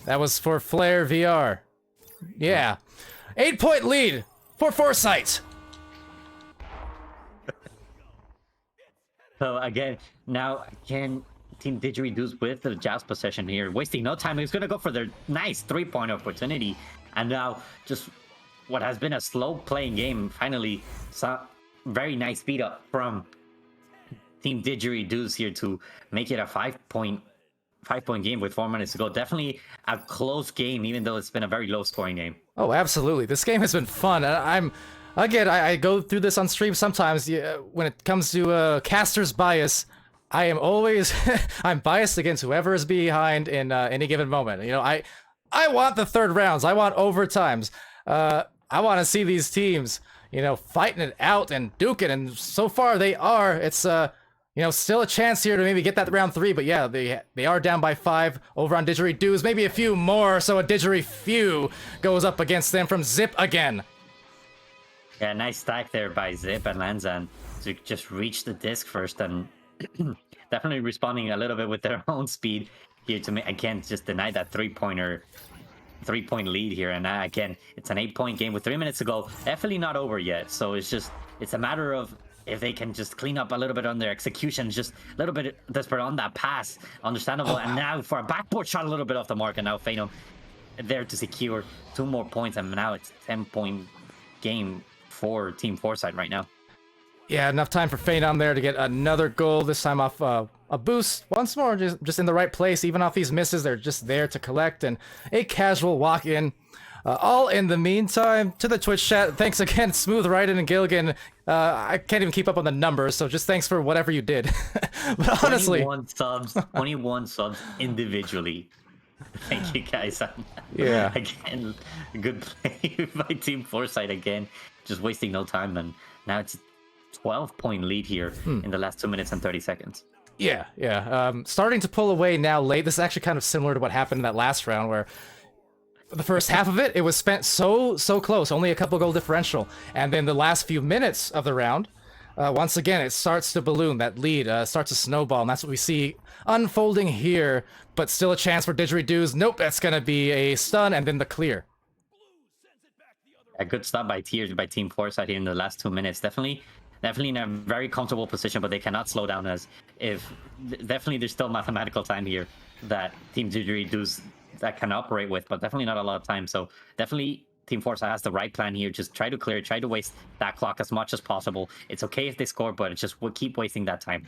That was for Flare VR. Yeah. 8-point lead for Foresight. So again, Team Didgeridoos with the joust possession here, wasting no time. He's going to go for their nice 3-point opportunity. And now, just what has been a slow playing game, finally saw very nice speed up from Team Didgeridoos here to make it a 5-point game with 4 minutes to go. Definitely a close game, even though it's been a very low scoring game. Oh, absolutely. This game has been fun. I go through this on stream sometimes. When it comes to caster's bias, I am always I'm biased against whoever is behind in any given moment. You know, I want the third rounds. I want overtimes. I want to see these teams, you know, fighting it out and duking, and so far they are. It's you know, still a chance here to maybe get that round 3, but yeah, they are down by 5 over on Didgeridoos. Maybe a few more, so a Didgerifew goes up against them from Zip again. Yeah, nice stack there by Zip and Lanzan to just reach the disc first, and definitely responding a little bit with their own speed here to again just deny that 3-point lead here. And again, it's an 8-point game with 3 minutes to go. Definitely not over yet, so it's a matter of if they can just clean up a little bit on their execution, just a little bit desperate on that pass, understandable. And now for a backboard shot, a little bit off the mark, and now Phenom there to secure 2 more points, and now it's a 10-point game for Team Foresight right now. Yeah, enough time for Phenom there to get another goal, this time off a boost. Once more, just in the right place. Even off these misses, they're just there to collect, and a casual walk-in. All in the meantime, to the Twitch chat, thanks again, Smooth Ryden and Gilligan, I can't even keep up on the numbers, so just thanks for whatever you did. But honestly, 21 subs individually. Thank you guys. Yeah. Again, good play by Team Foresight again, just wasting no time, and now it's a 12-point lead here in the last 2 minutes and 30 seconds. yeah. Starting to pull away now late. This is actually kind of similar to what happened in that last round, where the first half of it was spent so close, only a couple goal differential, and then the last few minutes of the round, once again it starts to balloon. That lead starts to snowball, and that's what we see unfolding here. But still a chance for Didgeridoos. Nope, that's gonna be a stun, and then the clear. A good stop by Team Foresight here in the last 2 minutes. Definitely in a very comfortable position, but they cannot slow down, as if definitely there's still mathematical time here that Team Didgeridoos that can operate with, but definitely not a lot of time. So definitely Team Foresight has the right plan here. Just try to clear, try to waste that clock as much as possible. It's okay if they score, but it's just we'll keep wasting that time.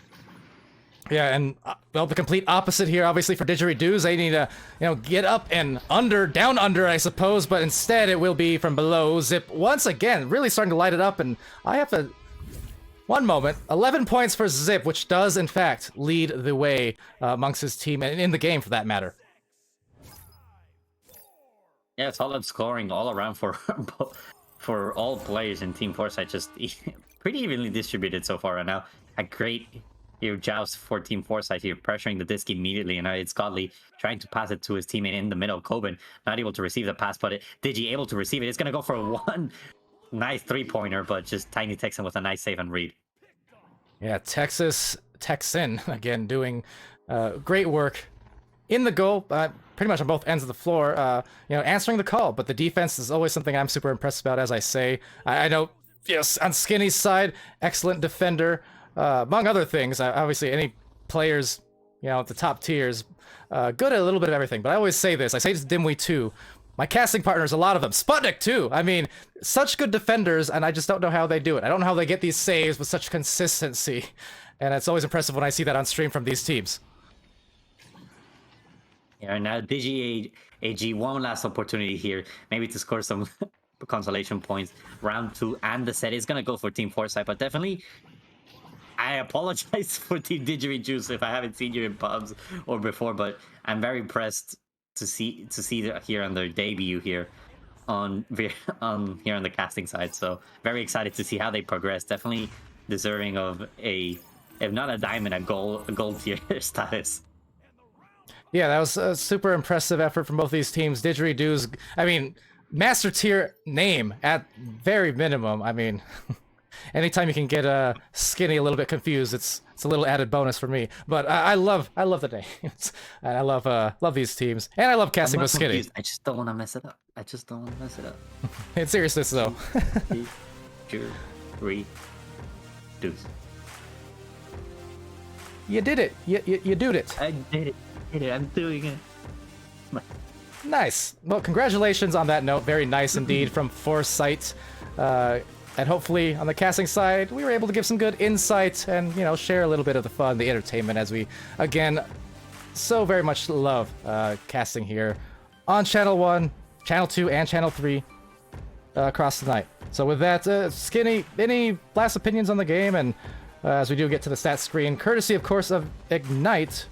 Yeah, and well, the complete opposite here, obviously, for Didgeridoos. They need to, get up and down under, I suppose, but instead it will be from below. Zip, once again, really starting to light it up, and I have to... One moment, 11 points for Zip, which does, in fact, lead the way amongst his team, and in the game, for that matter. Yeah, solid scoring all around for all players in Team Foresight. Just pretty evenly distributed so far, and now a great joust for Team Foresight here, pressuring the disc immediately, and now it's Godly trying to pass it to his teammate in the middle. Coben not able to receive the pass, but Digi able to receive it. It's gonna go for one nice 3-pointer, but just Tiny Texan with a nice save and read. Yeah, Texan again doing great work in the goal, pretty much on both ends of the floor. Answering the call, but the defense is always something I'm super impressed about. As I say, I know, yes, on Skinny's side, excellent defender. Among other things, obviously any players, at the top tiers, good at a little bit of everything. But I always say this, I say this to Dimwee too, my casting partners, a lot of them, Sputnik too. I mean, such good defenders, and I just don't know how they do it. I don't know how they get these saves with such consistency. And it's always impressive when I see that on stream from these teams. Yeah, now Digi AG, one last opportunity here, maybe to score some consolation points. Round 2 and the set is going to go for Team Foresight, but definitely... I apologize for Team Didgeridoos if I haven't seen you in pubs or before, but I'm very impressed to see here on their debut here on here on the casting side. So very excited to see how they progress. Definitely deserving of if not a diamond, a gold tier status. Yeah, that was a super impressive effort from both these teams. Didgeridoos, I mean, master tier name at very minimum. I mean. Anytime you can get Skinny a little bit confused, it's a little added bonus for me. But I love the names, and I love these teams, and I love casting with Skinny. Confused. I just don't want to mess it up. In seriousness, though. 2, 3, deuce. You did it. You did it. I did it. I'm doing it. Nice. Well, congratulations on that note. Very nice indeed from Foresight. And hopefully, on the casting side, we were able to give some good insight and, share a little bit of the fun, the entertainment, as we, again, so very much love casting here on Channel 1, Channel 2, and Channel 3 across the night. So with that, Skinny, any last opinions on the game? And as we do get to the stats screen, courtesy, of course, of Ignite,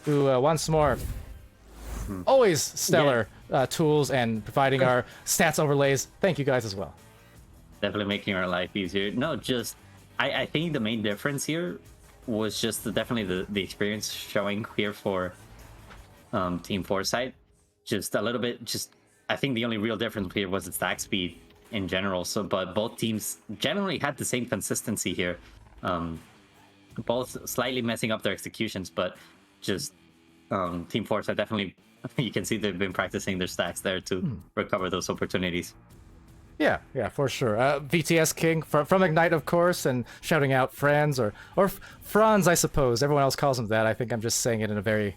who, once more, always stellar tools and providing our stats overlays. Thank you guys as well. Definitely making our life easier. No, just I think the main difference here was just definitely the experience showing here for Team Foresight. Just a little bit. I think the only real difference here was the stack speed in general. So, but both teams generally had the same consistency here. Both slightly messing up their executions, but just Team Foresight definitely. You can see they've been practicing their stacks there to recover those opportunities. Yeah, for sure. VTS King from Ignite, of course, and shouting out Franz or Franz, I suppose. Everyone else calls him that. I think I'm just saying it in a very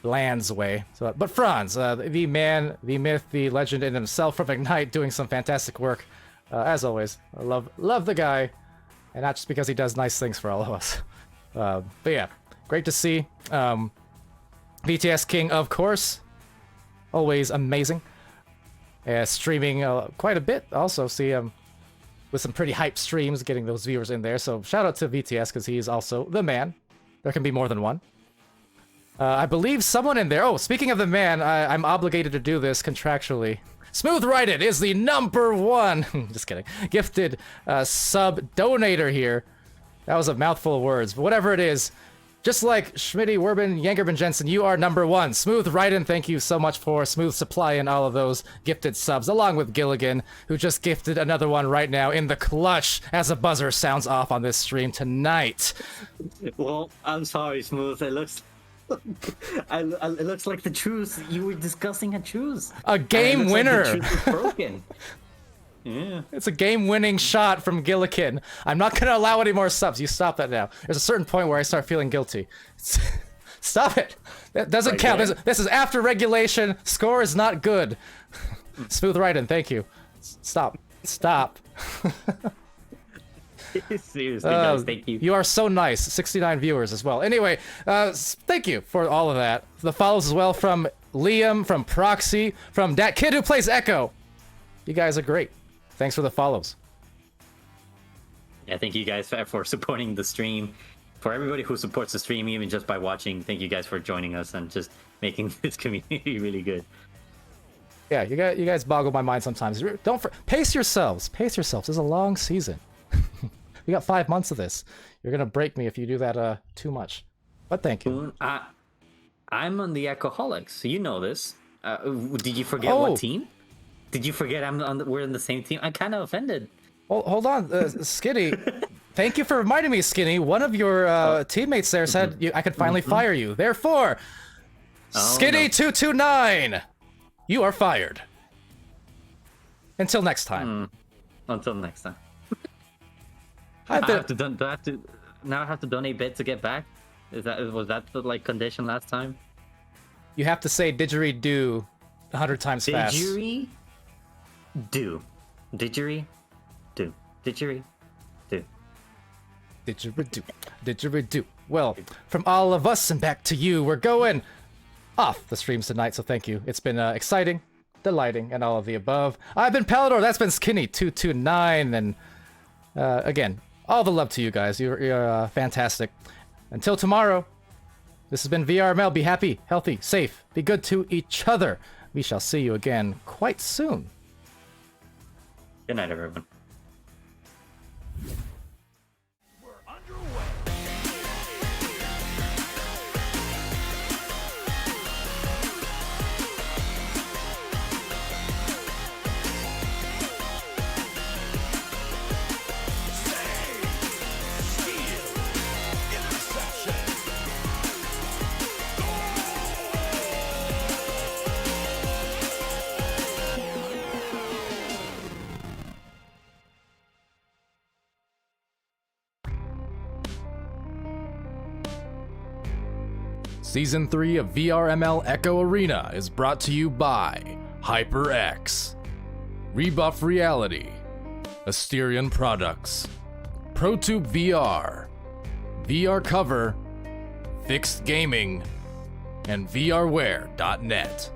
Lands way. So, but Franz, the man, the myth, the legend in himself from Ignite, doing some fantastic work. As always, I love the guy, and not just because he does nice things for all of us. But yeah, great to see. VTS King, of course, always amazing. Streaming quite a bit. Also, see with some pretty hype streams, getting those viewers in there. So shout out to VTS because he's also the man. There can be more than one. I believe someone in there. Oh, speaking of the man, I'm obligated to do this contractually. Smooth Righted is the #1. Just kidding. Gifted sub donator here. That was a mouthful of words, but whatever it is. Just like Schmitty, Werbin, Yangerben Jensen, you are #1. Smooth Righted, thank you so much for Smooth Supply and all of those gifted subs, along with Gilligan, who just gifted another one right now in the clutch as a buzzer sounds off on this stream tonight. Well, I'm sorry, Smooth. It looks it looks like the truth you were discussing a truth. A game winner. Like the truth is broken. Yeah. It's a game-winning shot from Gilligan. I'm not gonna allow any more subs. You stop that now. There's a certain point where I start feeling guilty. Stop it. That doesn't count. This is after regulation. Score is not good. Smooth Righted, thank you. Stop. Seriously, guys, thank you. You are so nice. 69 viewers as well. Anyway, thank you for all of that. The follows as well from Liam, from Proxy, from that kid who plays Echo. You guys are great. Thanks for the follows. Yeah, thank you guys for supporting the stream. For everybody who supports the stream, even just by watching, thank you guys for joining us and just making this community really good. Yeah, you guys boggle my mind sometimes. Pace yourselves. Pace yourselves. This is a long season. We got 5 months of this. You're gonna break me if you do that too much. But thank you. I'm on the Echoholics, so you know this. Did you forget what team? Did you forget we're in the same team? I'm kind of offended. Well, hold on, Skinny. Thank you for reminding me, Skinny. One of your teammates there said I could finally fire you. Therefore, Skinny229, you are fired. Until next time. Until next time. I have to now I have to donate bit to get back? Was that the condition last time? You have to say didgeridoo 100 times fast. Didgeridoo? Didgeridoo? Didgeridoo. Well, from all of us and back to you, we're going off the streams tonight, so thank you. It's been exciting, delighting, and all of the above. I've been Palidore, that's been Skinny229, and again, all the love to you guys. You're fantastic. Until tomorrow, this has been VRML. Be happy, healthy, safe. Be good to each other. We shall see you again quite soon. Good night, everyone. Season 3 of VRML Echo Arena is brought to you by HyperX, Rebuff Reality, Asterion Products, ProTube VR, VR Cover, Fixed Gaming, and VRware.net.